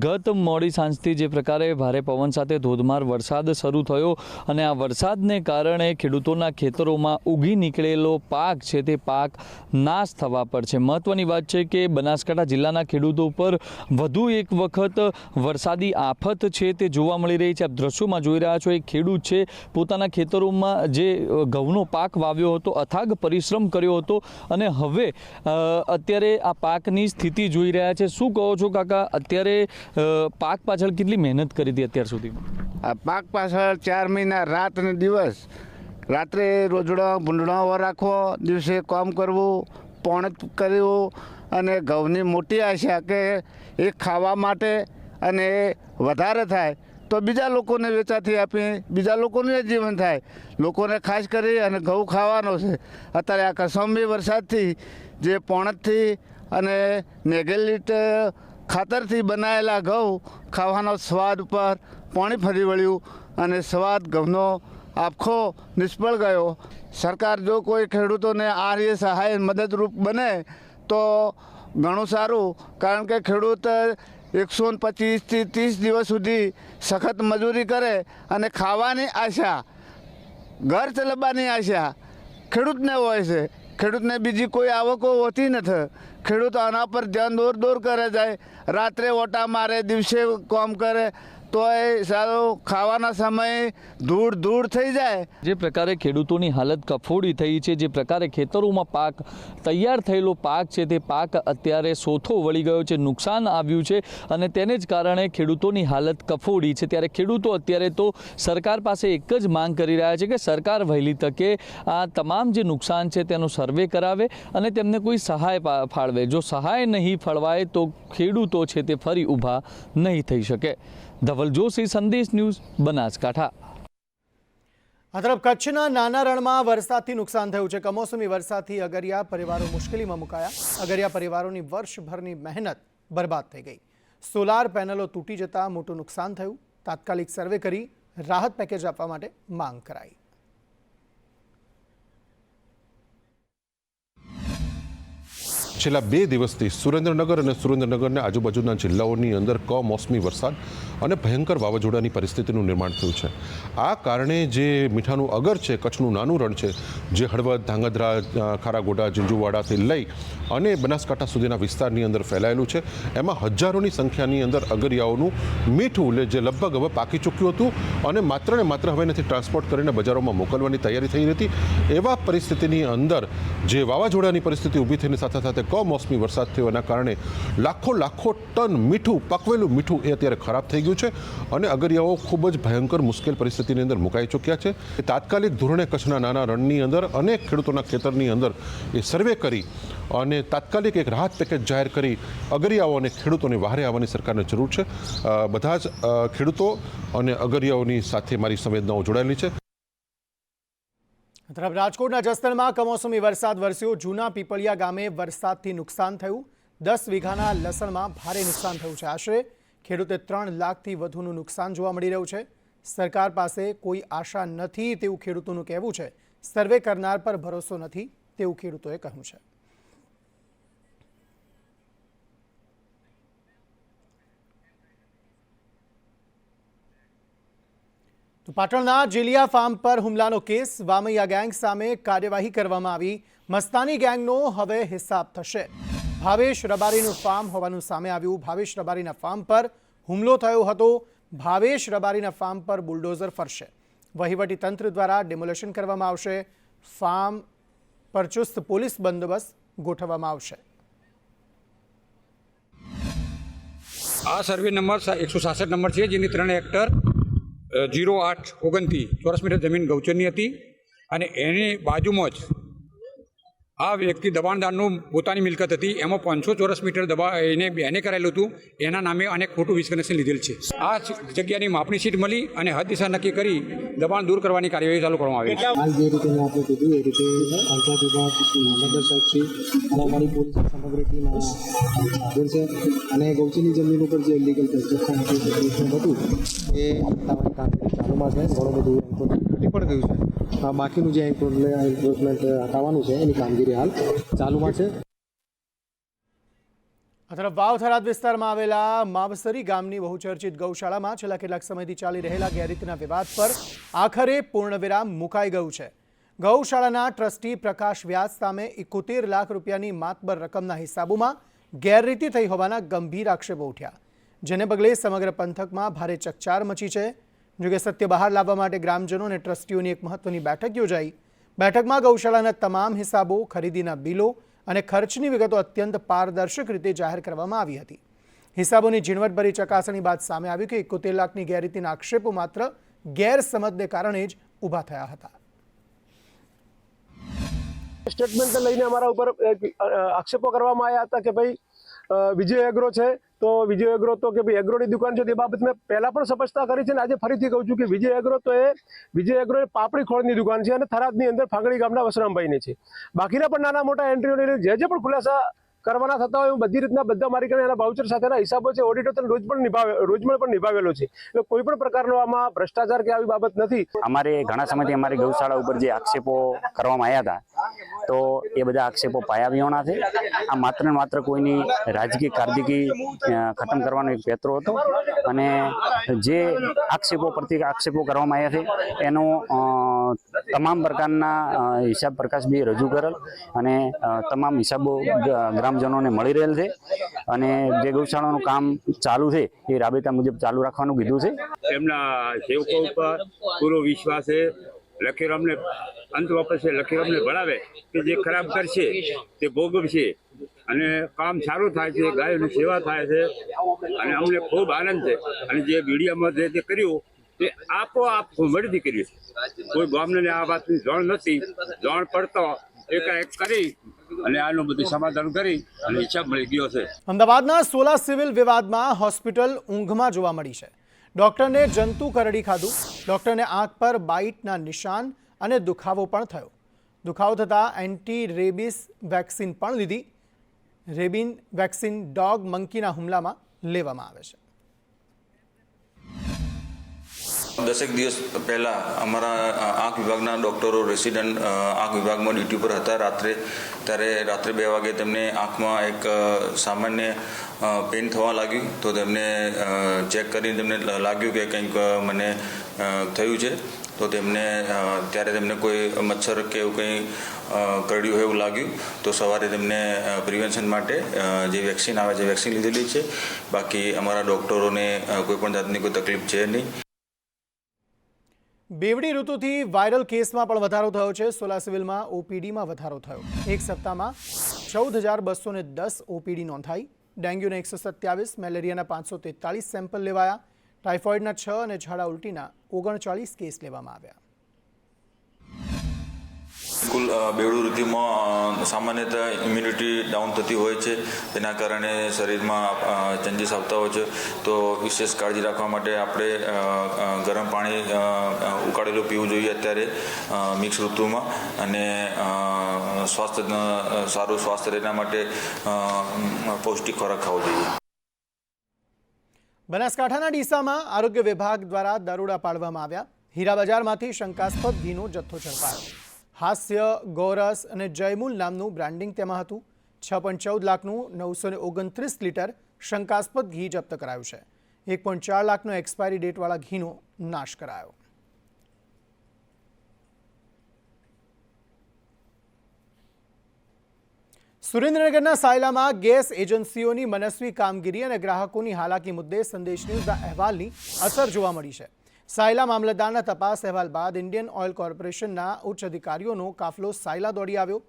ગત મોડી સાંજથી જે પ્રકારે ભારે પવન સાથે ધોધમાર વરસાદ શરૂ થયો અને આ વરસાદને કારણે ખેડૂતોના ખેતરોમાં ઉગી નીકળેલો પાક છે તે પાક નાશ થવા પર છે. મહત્વની વાત છે કે બનાસકાંઠા જિલ્લાના ખેડૂતો પર વધુ એક વખત વરસાદી આફત છે તે જોવા મળી રહી છે. આપ દ્રશ્યોમાં જોઈ રહ્યા છો, એક ખેડૂત છે પોતાના ખેતરોમાં જે ઘઉંનો પાક વાવ્યો હતો, અથાગ પરિશ્રમ કર્યો હતો અને હવે અત્યારે આ પાકની સ્થિતિ જોઈ રહ્યા છે. શું કહો છો કાકા, અત્યારે પાક પાછળ કેટલી મહેનત કરી હતી અત્યાર સુધીમાં? આ પાક પાછળ 4 મહિના રાત અને દિવસ, રાત્રે રોજડો ભૂંડણો રાખવો, દિવસે કામ કરવું, પોણત કર્યું અને ઘઉંની મોટી આશા કે એ ખાવા માટે અને વધારે થાય તો બીજા લોકોને વેચાથી આપી બીજા લોકોનું જીવન થાય. લોકોને ખાસ કરી અને ઘઉં ખાવાનો છે. અત્યારે આ કમોસમી વરસાદથી જે પોણતથી અને મેઘેલિટ ખાતરથી બનાવેલા ઘઉં ખાવાનો સ્વાદ ઉપર પાણી ફરી વળ્યું અને સ્વાદ ઘઉંનો આખો નિષ્ફળ ગયો. સરકાર જો કોઈ ખેડૂતોને આ રીતે સહાય મદદરૂપ બને તો ઘણું સારું, કારણ કે ખેડૂત 125 થી 30 દિવસ સુધી સખત મજૂરી કરે અને ખાવાની આશા, ઘર ચલાવવાની આશા ખેડૂતને હોય છે. ખેડૂતને બીજી કોઈ આવકો હોતી નથી. ખેડૂત આના પર ધ્યાન દોર કરે જાય, રાત્રે ઓટા મારે, દિવસે કામ કરે તો એ સારું ખાવાના સમયે ધૂળ થઈ જાય. જે પ્રકારે ખેડૂતોની હાલત કફોડી થઈ છે, જે પ્રકારે ખેતરોમાં પાક તૈયાર થયેલો પાક છે તે પાક અત્યારે સોથો વળી ગયો છે, નુકસાન આવ્યું છે અને તેને જ કારણે ખેડૂતોની હાલત કફોડી છે. ત્યારે ખેડૂતો અત્યારે તો સરકાર પાસે એક જ માંગ કરી રહ્યા છે કે સરકાર વહેલી તકે આ તમામ જે નુકસાન છે તેનો સર્વે કરાવે અને તેમને કોઈ સહાય ફાળવે. જો સહાય નહીં ફળવાય તો ખેડૂતો છે તે ફરી ઊભા નહીં થઈ શકે. ધવલ જોશી, સંદેશ ન્યૂઝ, બનાસકાંઠા. આ તરફ કચ્છના નાના રણમાં વરસાદથી નુકસાન થયું છે. કમોસમી વરસાદથી અગરિયા પરિવારો મુશ્કેલીમાં મુકાયા. અગરિયા પરિવારોની વર્ષભરની મહેનત બરબાદ થઈ ગઈ. સોલાર પેનલો તૂટી જતા મોટું નુકસાન થયું. તાત્કાલિક સર્વે કરી રાહત પેકેજ આપવા માટે માંગ કરાઈ. છેલ્લા 2 દિવસથી સુરેન્દ્રનગર અને સુરેન્દ્રનગરના આજુબાજુના જિલ્લાઓની અંદર કમોસમી વરસાદ અને ભયંકર વાવાઝોડાની પરિસ્થિતિનું નિર્માણ થયું છે. આ કારણે જે મીઠાનું અગર છે, કચ્છનું નાનું રણ છે, જે હળવદ, ધાંગધ્રા, ખારાગોડા, ઝીંઝુવાડાથી લઈ અને બનાસકાંઠા સુધીના વિસ્તારની અંદર ફેલાયેલું છે. એમાં હજારોની સંખ્યાની અંદર અગરિયાઓનું મીઠું જે લગભગ હવે પાકી ચૂક્યું હતું અને માત્ર ને માત્ર હવે નથી ટ્રાન્સપોર્ટ કરીને બજારોમાં મોકલવાની તૈયારી થઈ હતી. એવા પરિસ્થિતિની અંદર જે વાવાઝોડાની પરિસ્થિતિ ઊભી થઈને સાથે સાથે કમોસમી વરસાદ થયો એના કારણે લાખો ટન મીઠું, પકવેલું મીઠું એ અત્યારે ખરાબ થઈ ગયું છે અને અગરિયાઓ ખૂબ જ ભયંકર મુશ્કેલ પરિસ્થિતિની અંદર મુકાઈ ચૂક્યા છે. તાત્કાલિક ધોરણે કચ્છના નાના રણની અંદર અનેક ખેડૂતોના ખેતરની અંદર એ સર્વે કરી અને તાત્કાલિક એક રાહત પેકેજ જાહેર કરી અગરિયાઓ અને ખેડૂતોની વહારે આવવાની સરકારને જરૂર છે. બધા જ ખેડૂતો અને અગરિયાઓની સાથે મારી સંવેદનાઓ જોડાયેલી છે. તરફ રાજકોટના જસદણમાં કમોસમી વરસાદ વરસ્યો. જૂના પીપળિયા ગામે વરસાદથી નુકસાન થયું. 10 વીઘાના લસણમાં ભારે નુકસાન થયું છે. આશરે ખેડૂતે 3 લાખથી વધુનું નુકસાન જોવા મળી રહ્યું છે. સરકાર પાસે કોઈ આશા નથી તેવું ખેડૂતોનું કહેવું છે. સર્વે કરનાર પર ભરોસો નથી તેવું ખેડૂતોએ કહ્યું છે. તો પાટણના જેલિયા ફાર્મ પર હુમલાનો કેસ. વામૈયા ગેંગ સામે કાર્યવાહી કરવામાં આવી. મસ્તાની ગેંગનો હવે હિસાબ થશે. ભાવેશ રબારીનું ફાર્મ હોવાનું સામે આવ્યું. ભાવેશ રબારીના ફાર્મ પર હુમલો થયો હતો. ભાવેશ રબારીના ફાર્મ પર બુલડોઝર ફરશે. વહીવટી તંત્ર દ્વારા ડિમોલેશન કરવામાં આવશે. ફાર્મ પર ચુસ્ત પોલીસ બંદોબસ્ત ગોઠવવામાં આવશે. આ સર્વે નંબર 166 નંબર છે, જેની 3 હેક્ટર 0829 ચોરસ મીટર જમીન ગૌચરની હતી અને એની બાજુમાં જ આ વ્યક્તિ દબાણદારનું પોતાની મિલકત હતી. એમાં 500 ચોરસ મીટર એને કરેલું હતું. એના નામે અને ખોટું વીજ કનેક્શન લીધેલ છે. આ જગ્યાની માપણી સીટ મળી અને હદ દિશા નક્કી કરી દબાણ દૂર કરવાની કાર્યવાહી ચાલુ કરવામાં આવી. હાલ જે રીતે મેં આપણે કીધું એ રીતે પંચાયત વિભાગ, મામલતદાર સાહેબશ્રી અને અમારી પોલીસ સમગ્ર ટીમ હાજર છે અને ગૌચરની જમીન ઉપર જે ઇલીગલ કન્સ્ટ્રક્શન હતું એ હટાવવાની કામગીરી ચાલુમાં છે. ઘણું બધું એન્ક્રોચમેન્ટ ઘટી પણ ગયું છે. બાકીનું જે એન્ક્રોચમેન્ટ હટાવવાનું છે એની કામગીરી હાલ ચાલુમાં છે. આ તરફ વાવ થરાદ વિસ્તારમાં આવેલા માવસરી ગામની બહુચર્ચિત ગૌશાળામાં છેલ્લા કેટલાક સમયથી ચાલી રહેલા ગેરરીતિના વિવાદ પર આખરે પૂર્ણવિરામ મુકાઈ ગયું છે. ગૌશાળાના ટ્રસ્ટી પ્રકાશ વ્યાસ સામે 71 લાખ રૂપિયાની માતબર રકમના હિસાબોમાં ગેરરીતિ થઈ હોવાના ગંભીર આક્ષેપો ઉઠ્યા, જેને પગલે સમગ્ર પંથકમાં ભારે ચકચાર મચી છે. જોકે સત્ય બહાર લાવવા માટે ગ્રામજનો અને ટ્રસ્ટીઓની એક મહત્વની બેઠક યોજાઈ. બેઠકમાં ગૌશાળાના તમામ હિસાબો, ખરીદીના બિલો અને ખર્ચની વિગતો અત્યંત પારદર્શક રીતે જાહેર કરવામાં આવી હતી. હિસાબોની ઝીણવટભરી ચકાસણી બાદ સામે આવ્યું કે 71 લાખની ગેરરીતિના આક્ષેપો માત્ર ગેરસમજને કારણે જ ઊભા થયા હતા. સ્ટેટમેન્ટ લઈને અમારા ઉપર આક્ષેપો કરવામાં આવ્યા હતા કે ભાઈ વિજય એગ્રો છે તો વિજય એગ્રો તો કે ભાઈ એગ્રોની દુકાન છે. તે બાબત મેં પહેલા પણ સ્પષ્ટતા કરી છે અને આજે ફરીથી કહું છું કે વિજય એગ્રો તો એ પાપડી ખોળની દુકાન છે અને થરાદની અંદર ફાંગડી ગામના વસરામભાઈની છે. બાકીના પણ નાના મોટા એન્ટ્રીઓને જે પણ ખુલાસા કરવાના થતા હોય બધી રીતના બધા મારી કરીને એના વાઉચર સાથેના હિસાબો છે ઓડિટર રોજ પણ નિભાવેલો છે. એટલે કોઈ પણ પ્રકારનો આમાં ભ્રષ્ટાચાર કે આવી બાબત નથી. અમારે ઘણા સમયથી અમારી ગૌશાળા ઉપર જે આક્ષેપો કરવામાં આવ્યા હતા તો એ બધા આક્ષેપો પાયાવિહોણા છે. આ માત્ર ને માત્ર કોઈની રાજકીય કારકિર્દી ખતમ કરવાનો એક પેતરો હતો અને જે આક્ષેપો પરથી આક્ષેપો કરવામાં આવ્યા છે એનો તમામ પ્રકારના હિસાબ પ્રકાશભાઈ રજૂ કરેલ અને તમામ હિસાબો ગ્રામજનોને મળી રહેલ છે અને જે ગૌશાળાનું કામ ચાલુ છે એ રાબેતા મુજબ ચાલુ રાખવાનું કીધું છે. એમના સેવકો ઉપર પૂરો વિશ્વાસ છે. લખીરામને અંત વાપરશે, લખીરામને ભણાવે કે જે ખરાબ કરશે તે ભોગવશે અને કામ સારું થાય છે, ગાયોની સેવા થાય છે અને અમને ખૂબ આનંદ છે. અને જે મીડિયામાં જે કર્યું તે આપોઆપ વળતી કર્યું છે. કોઈ ગામને આ વાતની જાણ નથી, જાણ પડતો એકાએક કરી અને આનું બધું સમાધાન કરી અને હિસાબ મળી ગયો છે. અમદાવાદના સોલા સિવિલ વિવાદમાં હોસ્પિટલ ઊંઘમાં જોવા મળી છે. ડોક્ટરને જંતુ કરડી ખાધું. ડોક્ટરને આંખ પર બાઇટના નિશાન અને દુખાવો પણ થયો. દુખાવો થતાં એન્ટી રેબિસ વેક્સિન પણ લીધી. રેબિન વેક્સિન ડોગ મંકીના હુમલામાં લેવામાં આવે છે. 10 દિવસ પહેલાં અમારા આંખ વિભાગના ડૉક્ટરો રેસિડન્ટ આંખ વિભાગમાં ડ્યુટી પર હતા રાત્રે 2 વાગે તેમને આંખમાં એક સામાન્ય પેઇન થવા લાગ્યું. તો તેમને ચેક કરીને તેમને લાગ્યું કે કંઈક મને થયું છે. તો ત્યારે તેમને કોઈ મચ્છર કે એવું કંઈ કરડ્યું હોય એવું લાગ્યું. તો સવારે તેમને પ્રિવેન્શન માટે જે વેક્સિન આવે છે વેક્સિન લીધેલી છે. બાકી અમારા ડૉક્ટરોને કોઈ પણ જાતની કોઈ તકલીફ છે નહીં. બેવડી ઋતુથી વાયરલ કેસમાં પણ વધારો થયો છે. સોલા સિવિલમાં ઓપીડીમાં વધારો થયો. એક સપ્તાહમાં 14,210 ઓપીડી નોંધાઈ. ડેન્ગ્યુના 127, મેલેરિયાના 543 સેમ્પલ લેવાયા. ટાઇફોઇડના 6 અને ઝાડા ઉલટીના 39 કેસ લેવામાં આવ્યા. બિલકુલ બેવડું ઋતુમાં સામાન્યતઃ ઇમ્યુનિટી ડાઉન થતી હોય છે. તેના કારણે શરીરમાં ચેન્જીસ આવતા હોય છે. તો વિશેષ કાળજી રાખવા માટે આપણે ગરમ પાણી ઉકાળેલું પીવું જોઈએ અત્યારે મિક્સ ઋતુમાં. અને સારું સ્વાસ્થ્ય રહેવા માટે પૌષ્ટિક ખોરાક ખાવો જોઈએ. બનાસકાંઠાના ડીસામાં આરોગ્ય વિભાગ દ્વારા દરોડા પાડવામાં આવ્યા. હીરા બજારમાંથી શંકાસ્પદ ઘીનો જથ્થો ઝડપાયો. હાસ્ય, ગોરસ અને જયમૂલ નામનું બ્રાન્ડિંગ તેમાં હતું. 6.14 લાખનું 929 લીટર શંકાસ્પદ ઘી જપ્ત કરાયું છે. 1.4 લાખનો એક્સપાયરી ડેટવાળા ઘીનો નાશ કરાયો. સુરેન્દ્રનગરના સાયલામાં ગેસ એજન્સીઓની મનસ્વી કામગીરી અને ગ્રાહકોની હાલાકી મુદ્દે સંદેશ ન્યૂઝના અહેવાલની અસર જોવા મળી છે. સાયલા મામલતદારના તપાસ અહેવાલ બાદ ઇન્ડિયન ઓઇલ કોર્પોરેશનના ઉચ્ચ અધિકારીઓનો કાફલો સાયલા દોડી આવ્યો.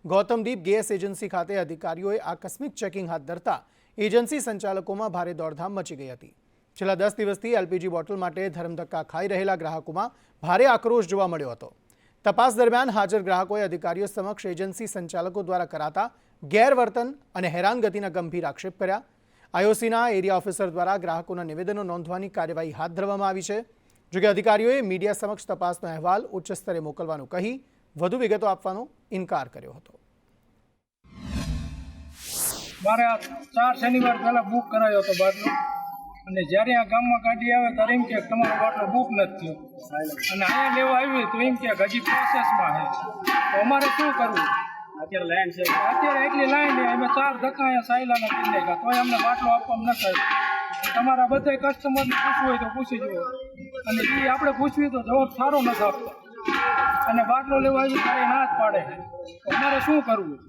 ગૌતમદીપ ગેસ એજન્સી ખાતે અધિકારીઓએ આકસ્મિક ચેકિંગ હાથ ધરતા એજન્સી સંચાલકોમાં ભારે દોડધામ મચી ગઈ હતી. છેલ્લા 10 દિવસથી એલપીજી બોટલ માટે ધરમધક્કા ખાઈ રહેલા ગ્રાહકોમાં ભારે આક્રોશ જોવા મળ્યો હતો. તપાસ દરમિયાન હાજર ગ્રાહકોએ અધિકારીઓ સમક્ષ એજન્સી સંચાલકો દ્વારા કરાતા ગેરવર્તન અને હેરાનગતિના ગંભીર આક્ષેપ કર્યા. આઈઓસીના એરિયા ઓફિસર દ્વારા ગ્રાહકોના નિવેદનો નોંધવાની કાર્યવાહી હાથ ધરવામાં આવી છે. જોકે અધિકારીઓએ મીડિયા સમક્ષ તપાસનો અહેવાલ ઉચ્ચ સ્તરે મોકલવાનું કહી વધુ વિગતો આપવાનો ઇનકાર કર્યો હતો. મારે 4 શનિવાર પહેલા બુક કરાયો હતો બાટલો, અને જ્યારે આ ગામમાં ગાડી આવે ત્યારે એમ કે તમારો બાટલો બુક નથી થયો, અને અહીંયા લેવા આવી તો એમ કે હજી પ્રોસેસમાં છે. તો અમારે શું કરવું? અત્યારે લાઈન છે, અત્યારે એટલી લાઈન છે. અમે 4 ધક્કા અહીંયા સાયલાના કરી નાખ્યા તોય અમને બાટલો આપવામાં નથી આવ્યો. તમારા બધા કસ્ટમરને પૂછવું હોય તો પૂછી જુઓ, અને એ આપણે પૂછવી તો જવાબ સારો નથી આપતા, અને બાટલો લેવા આવી ત્યારે ના જ પાડે. અમારે શું કરવું?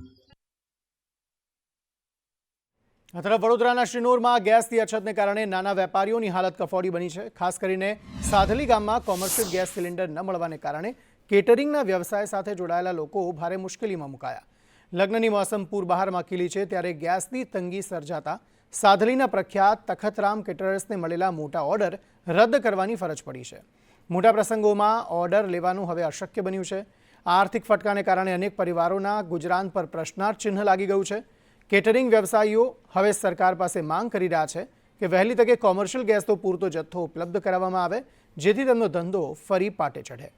આ તરફ વડોદરાના શ્રીનોરમાં ગેસની અછતને કારણે નાના વેપારીઓની હાલત કફોડી બની છે. ખાસ કરીને સાધલી ગામમાં કોમર્શિયલ ગેસ સિલિન્ડર ન મળવાને કારણે કેટરિંગના વ્યવસાય સાથે જોડાયેલા લોકો ભારે મુશ્કેલીમાં મુકાયા. લગ્નની મોસમ પૂર બહારમાં ખીલી છે ત્યારે ગેસની તંગી સર્જાતા સાધલીના પ્રખ્યાત તખતરામ કેટરર્સને મળેલા મોટા ઓર્ડર રદ કરવાની ફરજ પડી છે. મોટા પ્રસંગોમાં ઓર્ડર લેવાનું હવે અશક્ય બન્યું છે. આર્થિક ફટકાને કારણે અનેક પરિવારોના ગુજરાન પર પ્રશ્નાર્થ ચિહ્ન લાગી ગયું છે. કેટરિંગ વ્યવસાયીઓ હવે સરકાર પાસે માંગ કરી રહ્યા છે કે વહેલી તકે કોમર્શિયલ ગેસનો પૂરતો જથ્થો ઉપલબ્ધ કરાવવામાં આવે, જેથી તેમનો ધંધો ફરી પાટે ચઢે.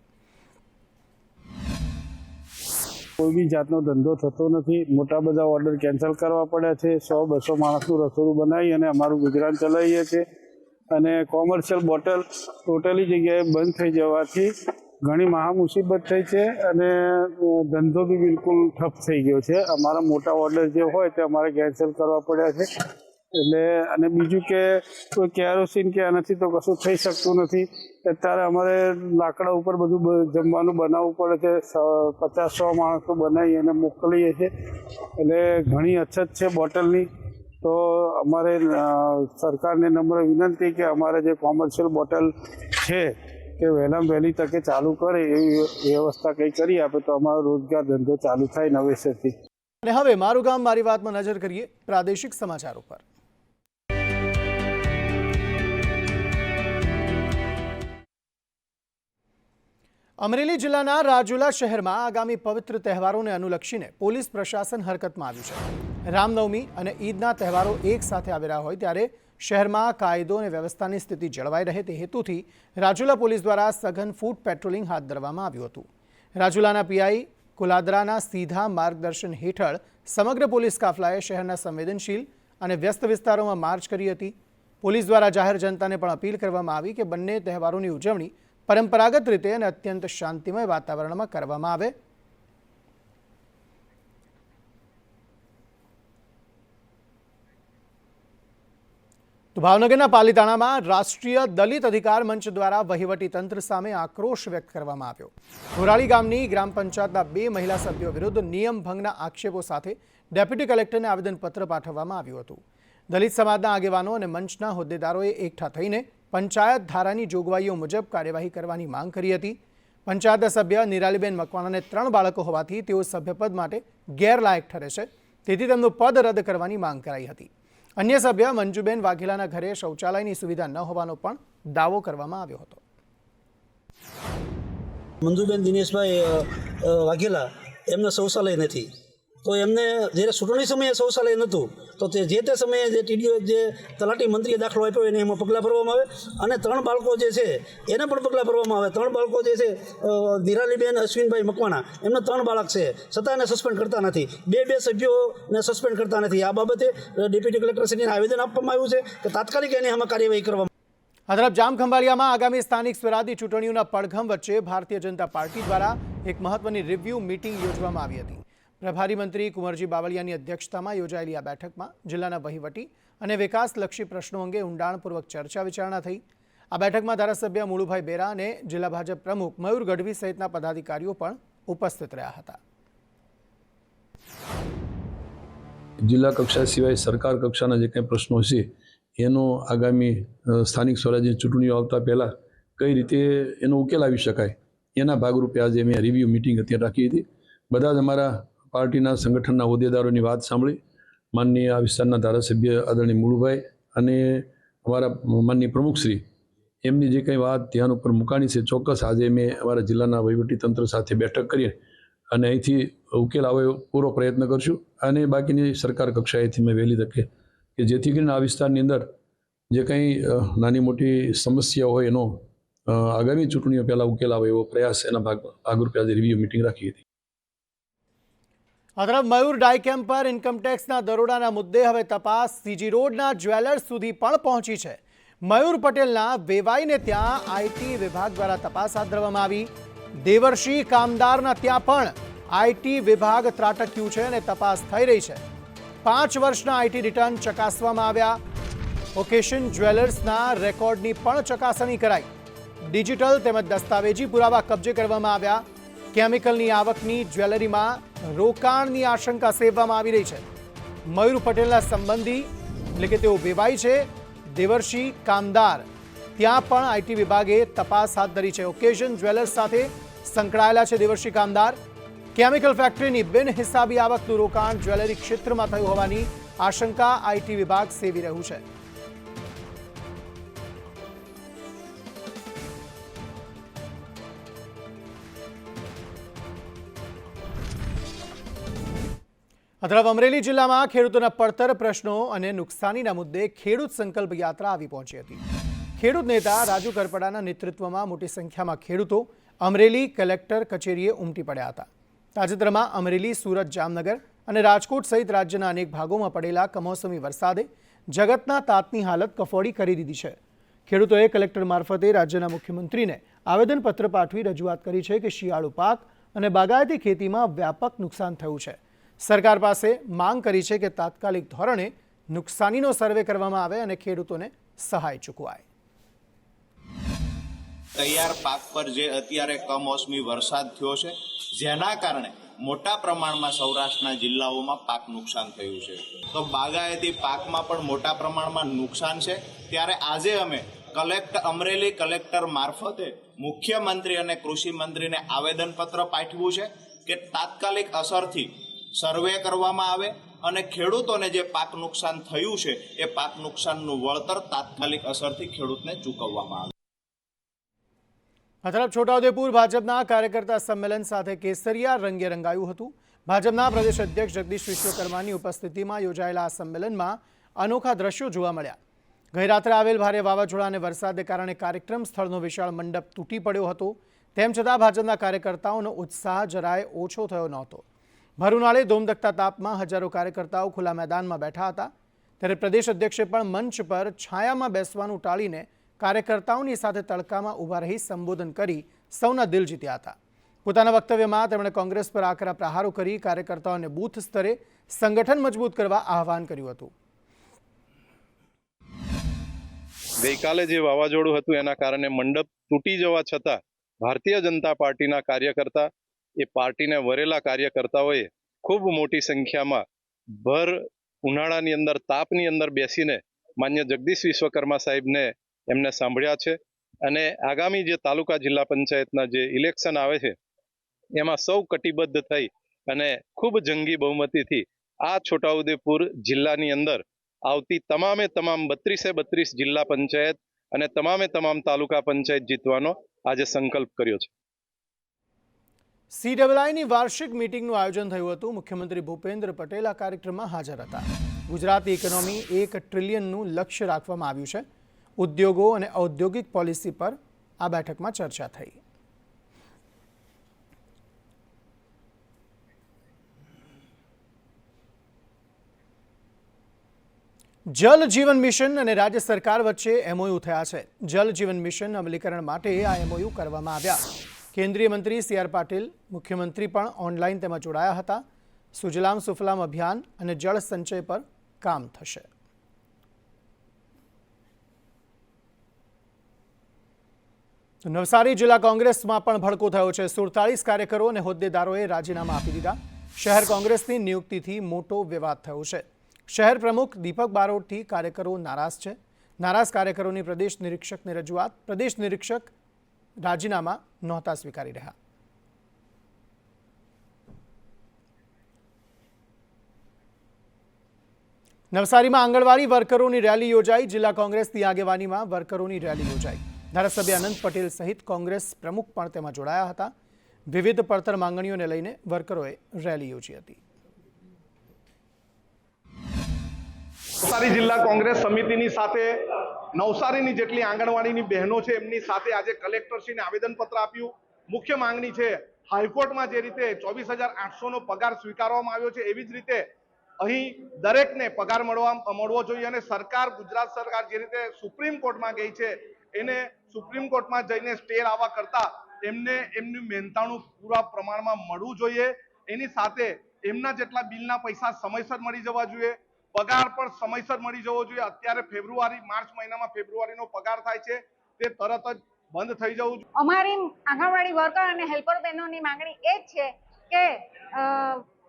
કોઈ બી જાતનો ધંધો થતો નથી. મોટા બધા ઓર્ડર કેન્સલ કરવા પડ્યા છે. 100-200 માણસનું રસોડું બનાવી અને અમારું ગુજરાન ચલાવીએ છીએ. અને કોમર્શિયલ બોટલ ટોટલી જગ્યાએ બંધ થઈ જવાથી ઘણી મહા મુસીબત થઈ છે, અને ધંધો બી બિલકુલ ઠપ થઈ ગયો છે. અમારા મોટા ઓર્ડર જે હોય તે અમારે કેન્સલ કરવા પડ્યા છે. એટલે અને બીજું કે કોઈ કેરોસીન કે આનાથી તો કશું થઈ શકતું નથી. અત્યારે અમારે લાકડા ઉપર બધું જમવાનું બનાવવું પડે છે. 50-100 માણસો બનાવી અને મોકલીએ છીએ. એટલે ઘણી અછત છે બોટલની. તો અમારે સરકારને નમ્ર વિનંતી કે અમારે જે કોમર્શિયલ બોટલ છે કે વહેલામાં વહેલી તકે ચાલુ કરે એવી વ્યવસ્થા કંઈ કરી આપે તો અમારો રોજગાર ધંધો ચાલુ થાય નવેસરથી. અને હવે મારું ગામ મારી વાતમાં નજર કરીએ પ્રાદેશિક સમાચારો પર. અમરેલી જિલ્લાના રાજુલા શહેરમાં આગામી પવિત્ર તહેવારોને અનુલક્ષીને પોલીસ પ્રશાસન હરકતમાં આવ્યું છે. રામનવમી અને ઈદના તહેવારો એક સાથે આવી રહ્યા હોય ત્યારે શહેરમાં કાયદો અને વ્યવસ્થાની સ્થિતિ જળવાઈ રહે તે હેતુથી રાજુલા પોલીસ દ્વારા સઘન ફૂટ પેટ્રોલિંગ હાથ ધરવામાં આવ્યું હતું. રાજુલાના પીઆઈ કુલાદરાના સીધા માર્ગદર્શન હેઠળ સમગ્ર પોલીસ કાફલાએ શહેરના સંવેદનશીલ અને વ્યસ્ત વિસ્તારોમાં માર્ચ કરી હતી. પોલીસ દ્વારા જાહેર જનતાને પણ અપીલ કરવામાં આવી કે બંને તહેવારોની ઉજવણી પરંપરાગત રીતે અને અત્યંત શાંતિમય વાતાવરણમાં કરવામાં આવે. તો ભાવનગરના પાલીતાણામાં રાષ્ટ્રીય દલિત અધિકાર મંચ દ્વારા વહીવટી તંત્ર સામે આક્રોશ વ્યક્ત કરવામાં આવ્યો. ધોરાળી ગામની ગ્રામ પંચાયતના 2 મહિલા સભ્યો વિરુદ્ધ નિયમ ભંગના આક્ષેપો સાથે ડેપ્યુટી કલેક્ટરને આવેદનપત્ર પાઠવવામાં આવ્યું હતું. દલિત સમાજના આગેવાનો અને મંચના હોદ્દેદારોએ એકઠા થઈને પંચાયત ધારાની જોગવાઈઓ મુજબ કાર્યવાહી કરવાની માંગ કરી હતી. પંચાયતના સભ્ય નિરાલીબેન મકવાણાને 3 બાળકો હોવાથી તેઓ સભ્યપદ માટે ગેરલાયક ઠરે છે, તેથી તેમનું પદ રદ કરવાની માંગ કરાઈ હતી. અન્ય સભ્ય મંજુબેન વાઘેલાના ઘરે શૌચાલયની સુવિધા ન હોવાનો પણ દાવો કરવામાં આવ્યો હતો. મંજુબેન દિનેશભાઈ વાઘેલા એમને શૌચાલય નથી, તો એમને જ્યારે ચૂંટણી સમયે શૌચાલય નહોતું તો જે તે સમયે જે ટીડીઓ જે તલાટી મંત્રીએ દાખલો આપ્યો એને એમાં પગલાં ભરવામાં આવે અને 3 બાળકો જે છે એને પણ પગલાં ભરવામાં આવે. 3 બાળકો જે છે નિરાલીબેન અશ્વિનભાઈ મકવાણા એમને 3 બાળક છે, છતાં એને સસ્પેન્ડ કરતા નથી. 2 સભ્યોને સસ્પેન્ડ કરતા નથી. આ બાબતે ડેપ્યુટી કલેક્ટરશ્રીને આવેદન આપવામાં આવ્યું છે કે તાત્કાલિક એની આમાં કાર્યવાહી કરવામાં. આ તરફ જામખંભાળિયામાં આગામી સ્થાનિક સ્વરાજની ચૂંટણીઓના પડઘમ વચ્ચે ભારતીય જનતા પાર્ટી દ્વારા એક મહત્વની રિવ્યૂ મીટિંગ યોજવામાં આવી હતી. પ્રભારી મંત્રી કુંવરજી બાવળિયાની અધ્યક્ષતામાં યોજાયેલી આ બેઠકમાં જિલ્લાના વહીવટી અને વિકાસલક્ષી પ્રશ્નો અંગે ઊંડાણપૂર્વક ચર્ચા વિચારણા થઈ. આ બેઠકમાં ધારાસભ્ય મુળુભાઈ બેરા અને જિલ્લા ભાજપ પ્રમુખ મયુર ગઢવી સહિતના પદાધિકારીઓ પણ ઉપસ્થિત રહ્યા હતા. જિલ્લા કક્ષા સિવાય સરકાર કક્ષાના જે કંઈ પ્રશ્નો છે એનો આગામી સ્થાનિક સ્વરાજ્યની ચૂંટણીઓ આવતા પહેલાં કઈ રીતે એનો ઉકેલ આવી શકાય એના ભાગરૂપે આજે મેં રિવ્યૂ મિટિંગ અત્યારે રાખી હતી. બધા જ અમારા પાર્ટીના સંગઠનના હોદ્દેદારોની વાત સાંભળી માનનીય આ વિસ્તારના ધારાસભ્ય આદરણીય મુળુભાઈ અને અમારા માનનીય પ્રમુખશ્રી એમની જે કંઈ વાત ધ્યાન ઉપર મૂકાણી છે, ચોક્કસ આજે મેં અમારા જિલ્લાના વહીવટીતંત્ર સાથે બેઠક કરી અને અહીંથી ઉકેલ આવે એવો પૂરો પ્રયત્ન કરશું. અને બાકીની સરકાર કક્ષાએથી મેં વહેલી તકે કે જેથી કરીને આ વિસ્તારની અંદર જે કંઈ નાની મોટી સમસ્યા હોય એનો આગામી ચૂંટણીઓ પહેલાં ઉકેલ આવે એવો પ્રયાસ એના ભાગરૂપે આજે રિવ્યૂ મિટિંગ રાખી હતી. આ તરફ મયુર ડાય કેમ્પ પર ઇન્કમટેક્સના દરોડાના મુદ્દે હવે તપાસ સીજી રોડના જ્વેલર્સ સુધી પણ પહોંચી છે. મયુર પટેલના વેવાઈને ત્યાં આઈટી વિભાગ દ્વારા તપાસ હાથ ધરવામાં આવી. દેવર્ષી કામદારના ત્યાં પણ આઈટી વિભાગ ત્રાટક્યું છે અને તપાસ થઈ રહી છે. 5 વર્ષના આઈટી રિટર્ન ચકાસવામાં આવ્યા. ઓકેશન જ્વેલર્સના રેકોર્ડની પણ ચકાસણી કરાઈ. ડિજિટલ તેમજ દસ્તાવેજી પુરાવા કબજે કરવામાં આવ્યા. કેમિકલની આવકની જ્વેલરીમાં રોકાણની આશંકા સેવવામાં આવી રહી છે. મયુર પટેલના સંબંધી એટલે કે તેઓ વેવાઈ છે દેવર્ષી કામદાર, ત્યાં પણ આઈટી વિભાગે તપાસ હાથ ધરી છે. ઓકેશન જ્વેલર્સ સાથે સંકળાયેલા છે દેવર્ષી કામદાર. કેમિકલ ફેક્ટરીની બિનહિસાબી આવકનું રોકાણ જ્વેલરી ક્ષેત્રમાં થયું હોવાની આશંકા આઈટી વિભાગ સેવી રહ્યું છે. આ તરફ અમરેલી જિલ્લામાં ખેડૂતોના પડતર પ્રશ્નો અને નુકસાનીના મુદ્દે ખેડૂત સંકલ્પ યાત્રા આવી પહોંચી હતી. ખેડૂત નેતા રાજુ કરપડાના નેતૃત્વમાં મોટી સંખ્યામાં ખેડૂતો અમરેલી કલેક્ટર કચેરીએ ઉમટી પડ્યા હતા. તાજેતરમાં અમરેલી, સુરત, જામનગર અને રાજકોટ સહિત રાજ્યના અનેક ભાગોમાં પડેલા કમોસમી વરસાદે જગતના તાતની હાલત કફોડી કરી દીધી છે. ખેડૂતોએ કલેક્ટર મારફતે રાજ્યના મુખ્યમંત્રીને આવેદનપત્ર પાઠવી રજૂઆત કરી છે કે શિયાળુ પાક અને બાગાયતી ખેતીમાં વ્યાપક નુકસાન થયું છે. સરકાર પાસે માંગ કરી છે કે તાત્કાલિક ધોરણે નુકસાનીનો સર્વે કરવામાં આવે અને ખેડૂતોને સહાય ચૂકવાય. તૈયાર પાક પર જે અત્યારે કમોસમી વરસાદ થયો છે, જેના કારણે મોટા પ્રમાણમાં સૌરાષ્ટ્રના જિલ્લાઓમાં પાક નુકસાન થયું છે, તો બાગાયતી પાકમાં પણ મોટા પ્રમાણમાં નુકસાન છે. ત્યારે આજે અમે અમરેલી કલેક્ટર મારફતે મુખ્યમંત્રી અને કૃષિ મંત્રીને આવેદનપત્ર પાઠવ્યું છે કે તાત્કાલિક અસરથી સર્વે કરવામાં આવે અને ખેડૂતોને જે પાક નુકસાન થયું છે એ પાક નુકસાનનું વળતર તાત્કાલિક અસરથી ખેડૂતને ચૂકવવામાં આવે. આ તરફ છોટાઉદેપુર ભાજપના કાર્યકર્તા સંમેલન સાથે કેસરિયા રંગે રંગાયું હતું. ભાજપના પ્રદેશ અધ્યક્ષ જગદીશ વિશ્વકર્માની ઉપસ્થિતિમાં યોજાયેલા આ સંમેલનમાં અનોખા દ્રશ્યો જોવા મળ્યા. ગઈરાત્રે આવેલ ભારે વાવાઝોડા અને વરસાદને કારણે કાર્યક્રમ સ્થળનો વિશાળ મંડપ તૂટી પડ્યો હતો. તેમ છતાં ભાજપના કાર્યકર્તાઓનો ઉત્સાહ જરાય ઓછો થયો નહોતો. ભર ઉનાળે ધોમધખતા તાપમાં હજારો કાર્યકર્તાઓ ખુલ્લા મેદાનમાં બેઠા હતા. ત્યારે પ્રદેશ અધ્યક્ષે પણ મંચ પર છાયામાં બેસવાનું ટાળીને કાર્યકર્તાઓની સાથે તડકામાં ઊભા રહી સંબોધન કરી સૌના દિલ જીત્યા હતા. પોતાના વક્તવ્યમાં તેમણે કોંગ્રેસ પર આકરા પ્રહારો કરી કાર્યકર્તાઓને બૂથ સ્તરે સંગઠન મજબૂત કરવા આહવાન કર્યું હતું. ગઈકાલે જે વાવાઝોડું હતું એના કારણે મંડપ તૂટી જવા છતાં ભારતીય જનતા પાર્ટીના કાર્યકર્તા, એ પાર્ટીને વરેલા કાર્યકર્તાઓએ ખૂબ મોટી સંખ્યામાં ભર ઉનાળાની અંદર તાપની અંદર બેસીને માન્ય જગદીશ વિશ્વકર્મા સાહેબને એમને સાંભળ્યા છે. અને આગામી જે તાલુકા જિલ્લા પંચાયતના જે ઇલેક્શન આવે છે એમાં સૌ કટિબદ્ધ થઈ અને ખૂબ જંગી બહુમતીથી આ છોટાઉદેપુર જિલ્લાની અંદર આવતી તમામ 32 જિલ્લા પંચાયત અને તમામ તાલુકા પંચાયત જીતવાનો આજે સંકલ્પ કર્યો છે. CIIની વાર્ષિક મીટિંગનું આયોજન થયું હતું. મુખ્યમંત્રી ભૂપેન્દ્ર પટેલ આ કાર્યક્રમમાં હાજર હતા. ગુજરાતની ઇકોનોમી 1 ટ્રિલિયનનું લક્ષ્ય રાખવામાં આવ્યું છે. ઉદ્યોગો અને ઔદ્યોગિક પોલિસી પર આ બેઠકમાં ચર્ચા થઈ. જલ જીવન મિશન અને રાજ્ય સરકાર વચ્ચે MOU થયા છે. જલ જીવન મિશન અમલીકરણ માટે આ MOU કરવામાં આવ્યા. કેન્દ્રીય મંત્રી CR પાટીલ, મુખ્યમંત્રી પણ ઓનલાઈન તેમાં જોડાયા હતા. સુજલામ સુફલામ અભિયાન અને જળ સંચય પર કામ થશે. નવસારી જિલ્લા કોંગ્રેસમાં પણ ભડકો થયો છે. 47 કાર્યકરો અને હોદ્દેદારોએ રાજીનામા આપી દીધા. શહેર કોંગ્રેસની નિયુક્તિથી મોટો વિવાદ થયો છે. શહેર પ્રમુખ દીપક બારોટથી કાર્યકરો નારાજ છે. નારાજ કાર્યકરોની પ્રદેશ નિરીક્ષકને રજૂઆત. પ્રદેશ નિરીક્ષક રાજીનામા નહોતા સ્વીકારી રહ્યા. નવસારીમાં આંગણવાડી વર્કરોની રેલી યોજાઈ. જિલ્લા કોંગ્રેસની આગેવાનીમાં વર્કરોની રેલી યોજાઈ. ધારાસભ્ય અનંત પટેલ સહિત કોંગ્રેસ પ્રમુખ પણ તેમાં જોડાયા હતા. વિવિધ પડતર માંગણીઓને લઈને વર્કરોએ રેલી યોજી હતી. નવસારી જિલ્લા કોંગ્રેસ સમિતિની સાથે નવસારીની જેટલી આંગણવાડીની બહેનો છે એમની સાથે આજે કલેક્ટરશ્રીને આવેદનપત્ર આપ્યું. મુખ્ય માંગણી છે, હાઈકોર્ટમાં જે રીતે 24,800નો પગાર સ્વીકારવામાં આવ્યો છે એવી જ રીતે અહીં દરેકને પગાર મળવો જોઈએ. અને સરકાર, ગુજરાત સરકાર જે રીતે સુપ્રીમ કોર્ટમાં ગઈ છે એને સુપ્રીમ કોર્ટમાં જઈને સ્ટે લાવવા કરતા એમને એમનું મહેનતાણું પૂરા પ્રમાણમાં મળવું જોઈએ. એની સાથે એમના જેટલા બિલના પૈસા સમયસર મળી જવા જોઈએ. પગાર પણ સમયસર મળી જવો જોઈએ. અત્યારે માર્ચ મહિનામાં ફેબ્રુઆરીનો પગાર થાય છે તે તરત જ બંધ થઈ જવું જોઈએ. અમારી આંગણવાડી વર્કર અને હેલ્પર બહેનોની માંગણી એ જ છે કે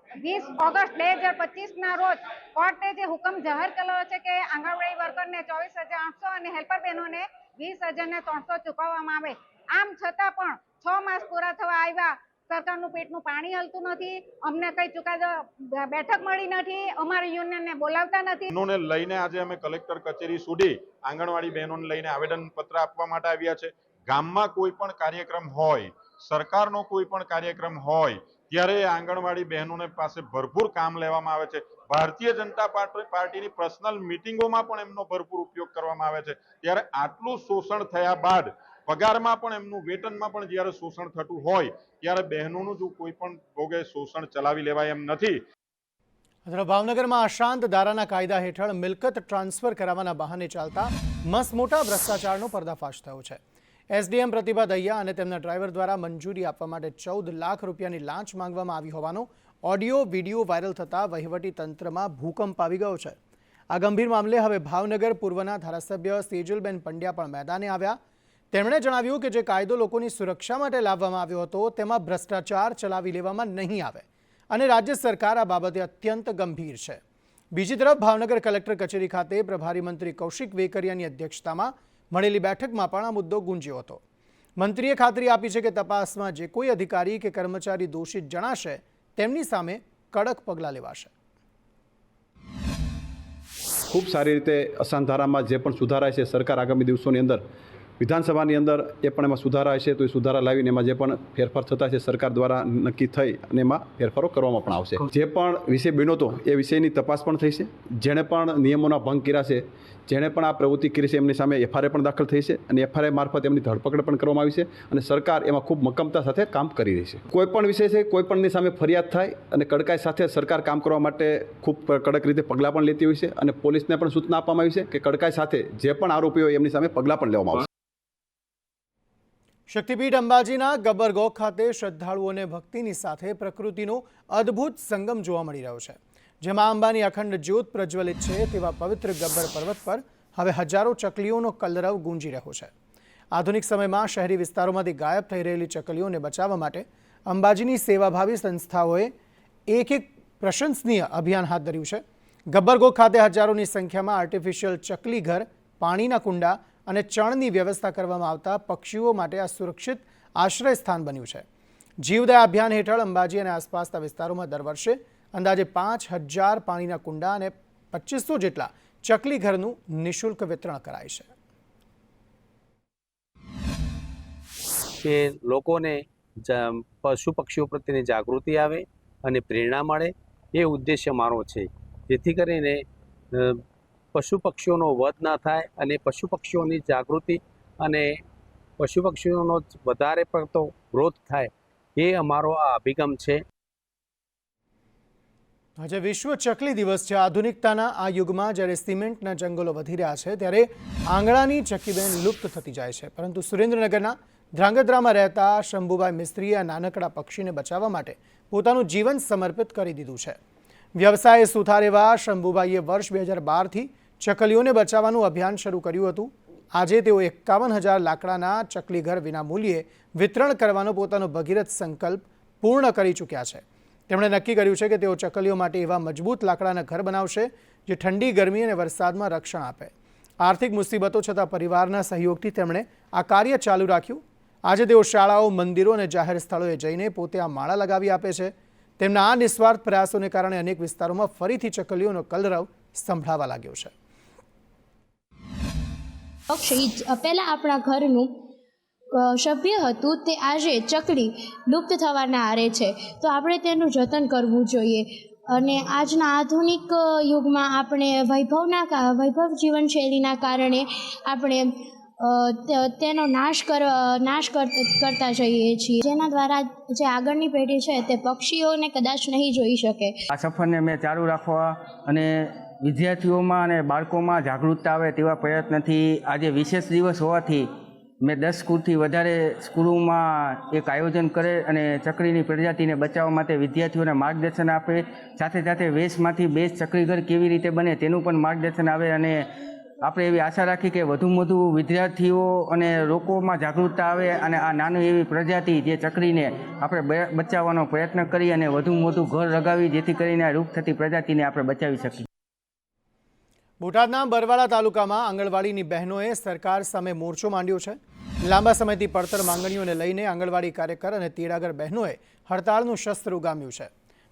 20 ઓગસ્ટ 2025ના રોજ કોર્ટે જે હુકમ જાહેર કરેલો છે કે આંગણવાડી વર્કરને 24,800 અને હેલ્પર બહેનોને 20,300 ચૂકવવામાં આવે. આમ છતાં પણ 6 માસ પૂરા થવા આવ્યા, સરકારનું પેટનું પાણી હલતું નથી. અમને કઈ ચુકાદો બેઠક મળી નથી. અમારી યુનિયનને બોલાવતા નથી. બહેનોને લઈને આજે અમે કલેક્ટર કચેરી સુધી આંગણવાડી બહેનોને લઈને આવેદનપત્ર આપવા માટે આવ્યા છે. ગામમાં કોઈ પણ કાર્યક્રમ હોય, સરકારનો કોઈ પણ કાર્યક્રમ હોય ત્યારે આંગણવાડી બહેનોને પાસે ભરપૂર કામ લેવામાં આવે છે. ભારતીય જનતા પાર્ટીની પર્સનલ મિટિંગોમાં પણ એમનો ભરપૂર ઉપયોગ કરવામાં આવે છે. ત્યારે આટલું શોષણ થયા બાદ પગારમાં પણ એમનું વેતનમાં પણ જ્યારે શોષણ થતું હોય ત્યારે બહેનોનું જો કોઈ પણ ભોગે શોષણ ચલાવી લેવાય એમ નથી. ભાવનગરમાં અશાંત ધારાના કાયદા હેઠળ મિલકત ટ્રાન્સફર કરાવવાના બહાને ચાલતા મસમોટા ભ્રષ્ટાચારનો પર્દાફાશ થયો છે. SDM પ્રતિભા દહિયા અને તેમના ડ્રાઈવર દ્વારા મંજૂરી આપવા માટે 14 લાખ રૂપિયાની લાંચ માંગવામાં આવી હોવાનો ઓડિયો વિડીયો વાયરલ થતાં વહીવટી તંત્રમાં ભૂકંપ આવી ગયો છે. આ ગંભીર મામલે હવે ભાવનગર પૂર્વના ધારાસભ્ય સેજલબેન પંડ્યા પણ મેદાને આવ્યા. તેમણે જણાવ્યું કે જે કાયદો લોકોની સુરક્ષા માટે લાવવામાં આવ્યો હતો તેમાં ભ્રષ્ટાચાર ચલાવી લેવામાં નહીં આવે અને રાજ્ય સરકાર આ બાબતે અત્યંત ગંભીર છે. બીજી તરફ ભાવનગર કલેક્ટર કચેરી ખાતે પ્રભારી મંત્રી કૌશિક વેકરિયાની અધ્યક્ષતામાં મળેલી બેઠકમાં પણ આ મુદ્દો ગુંજ્યો હતો. મંત્રીએ ખાતરી આપી છે કે તપાસમાં જે કોઈ અધિકારી કે કર્મચારી દોષિત જણાશે તેમની સામે કડક પગલાં લેવાશે. ખૂબ સારી રીતે અસાન ધારામાં જે પણ સુધારા છે સરકાર આગામી દિવસોની અંદર વિધાનસભાની અંદર એ પણ એમાં સુધારા હશે તો એ સુધારા લાવીને એમાં જે પણ ફેરફાર થતા છે સરકાર દ્વારા નક્કી થઈ અને એમાં ફેરફારો કરવામાં પણ આવશે. જે પણ વિષય બન્યો હતો એ વિષયની તપાસ પણ થઈ છે. જેણે પણ નિયમોના ભંગ કર્યા છે, જેણે પણ આ પ્રવૃત્તિ કરી છે, એમની સામે એફઆઈઆર પણ દાખલ થઈ છે અને એફઆઈઆર મારફત એમની ધરપકડ પણ કરવામાં આવી છે અને સરકાર એમાં ખૂબ મક્કમતા સાથે કામ કરી રહી છે. કોઈ પણ વિષય છે, કોઈ પણની સામે ફરિયાદ થાય અને કડકાઈ સાથે સરકાર કામ કરવા માટે ખૂબ કડક રીતે પગલાં પણ લેતી હોય છે અને પોલીસને પણ સૂચના આપવામાં આવી છે કે કડકાઈ સાથે જે પણ આરોપીઓ હોય એમની સામે પગલાં પણ લેવામાં આવશે. શક્તિપીઠ અંબાજીના ગબ્બર ગોખ ખાતે શ્રદ્ધાળુઓને ભક્તિની સાથે પ્રકૃતિનો અદ્ભુત સંગમ જોવા મળી રહ્યો છે. જેમાં અંબાની અખંડ જ્યોત પ્રજ્વલિત છે તેવા પવિત્ર ગબ્બર પર્વત પર હવે હજારો ચકલીઓનો કલરવ ગુંજી રહ્યો છે. આધુનિક સમયમાં શહેરી વિસ્તારોમાંથી ગાયબ થઈ રહેલી ચકલીઓને બચાવવા માટે અંબાજીની સેવાભાવી સંસ્થાઓએ એક પ્રશંસનીય અભિયાન હાથ ધર્યું છે. ગબ્બર ગોખ ખાતે હજારોની સંખ્યામાં આર્ટિફિશિયલ ચકલી ઘર, પાણીના કુંડા અને ચણની વ્યવસ્થા કરવામાં આવતા પક્ષીઓ માટે આ સુરક્ષિત આશ્રય સ્થાન બન્યું છે. જીવદયા અભિયાન હેઠળ અંબાજી અને આસપાસના વિસ્તારોમાં દર વર્ષે અંદાજે 5000 પાણીના કુંડા અને 2500 જેટલા ચકલી ઘરનું નિઃશુલ્ક વિતરણ કરાય છે. કે લોકોને પશુ પક્ષીઓ પ્રત્યેની જાગૃતિ આવે અને પ્રેરણા મળે એ ઉદ્દેશ્ય મારો છે. જેથી કરીને પશુ પક્ષીઓનો વધ ના થાય અને પશુ પક્ષીઓની જાગૃતિ અને પશુ પક્ષીઓનો વધારે પડતો ગ્રોથ થાય એ અમારો આ અભિગમ છે. આજે વિશ્વ ચકલી દિવસ છે. આધુનિકતાના આ યુગમાં જ્યારે સિમેન્ટના જંગલો વધી રહ્યા છે ત્યારે આંગણાની ચકીબેન લુપ્ત થતી જાય છે. પરંતુ સુરેન્દ્રનગરના ધ્રાંગધ્રામાં રહેતા શંભુભાઈ મિસ્ત્રીએ આ નાનકડા પક્ષીને બચાવવા માટે પોતાનું જીવન સમર્પિત કરી દીધું છે. વ્યવસાય સુથાર એવા શંભુભાઈએ વર્ષ 2012થી ચકલીઓને બચાવવાનું અભિયાન શરૂ કર્યું હતું. આજે તેઓ 51,000 લાકડાના ચકલી ઘર વિના મૂલ્યે વિતરણ કરવાનો પોતાનો ભગીરથ સંકલ્પ પૂર્ણ કરી ચૂક્યા છે. તેમણે નક્કી કર્યું છે કે તેઓ ચકલીઓ માટે એવા મજબૂત લાકડાના ઘર બનાવશે જે ઠંડી, ગરમી અને વરસાદમાં રક્ષણ આપે. આર્થિક મુસીબતો છતાં પરિવારના સહયોગથી તેમણે આ કાર્ય ચાલુ રાખ્યું. આજે તેઓ શાળાઓ, મંદિરો અને જાહેર સ્થળોએ જઈને પોતે આ માળા લગાવી આપે છે. તેમના આ નિસ્વાર્થ પ્રયાસોને કારણે અનેક વિસ્તારોમાં ફરીથી ચકલીઓનો કલરવ સંભળાવા લાગ્યો છે. પહેલાં આપણા ઘરનું સભ્ય હતું તે આજે ચકલી લુપ્ત થવાના આરે છે, તો આપણે તેનું જતન કરવું જોઈએ. અને આજના આધુનિક યુગમાં આપણે વૈભવ જીવનશૈલીના કારણે આપણે તેનો નાશ કરતા જઈએ છીએ, જેના દ્વારા જે આગળની પેઢી છે તે પક્ષીઓને કદાચ નહીં જોઈ શકે. આ સફરને મેં ચાલુ રાખવા અને વિદ્યાર્થીઓમાં અને બાળકોમાં જાગૃતતા આવે તેવા પ્રયત્નથી આજે વિશેષ દિવસ હોવાથી મેં 10 સ્કૂલથી વધારે સ્કૂલોમાં એક આયોજન કરે અને ચકલીની પ્રજાતિને બચાવવા માટે વિદ્યાર્થીઓને માર્ગદર્શન આપે. સાથે સાથે વેસ્ટમાંથી બેસ્ટ ચકલીઘર કેવી રીતે બને તેનું પણ માર્ગદર્શન આવે અને આપણે એવી આશા રાખી કે વધુમાં વધુ વિદ્યાર્થીઓ અને લોકોમાં જાગૃતતા આવે અને આ નાની એવી પ્રજાતિ જે ચકલીને આપણે બચાવવાનો પ્રયત્ન કરી અને વધુમાં વધુ ઘર લગાવી જેથી કરીને આ લુપ્ત થતી પ્રજાતિને આપણે બચાવી શકીએ. બોટાદના બરવાળા તાલુકામાં આંગણવાડીની બહેનોએ સરકાર સામે મોરચો માંડ્યો છે. લાંબા સમયથી પડતર માંગણીઓને લઈને આંગણવાડી કાર્યકર અને તેડાગર બહેનોએ હડતાળનું શસ્ત્ર ઉગામ્યું છે.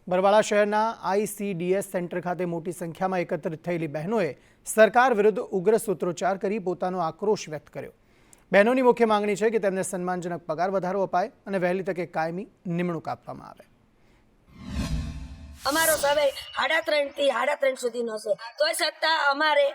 બરવાળા શહેરના ICDS સેન્ટર ખાતે મોટી સંખ્યામાં એકત્રિત થયેલી બહેનોએ સરકાર વિરુદ્ધ ઉગ્ર સૂત્રોચ્ચાર કરી પોતાનો આક્રોશ વ્યક્ત કર્યો. બહેનોની મુખ્ય માંગણી છે કે તેમને સન્માનજનક પગાર વધારો અપાય અને વહેલી તકે કાયમી નિમણૂક આપવામાં આવે. અમારો સમય 3:30 થી 3:30 સુધીનો છે, તોય છતાં અમારે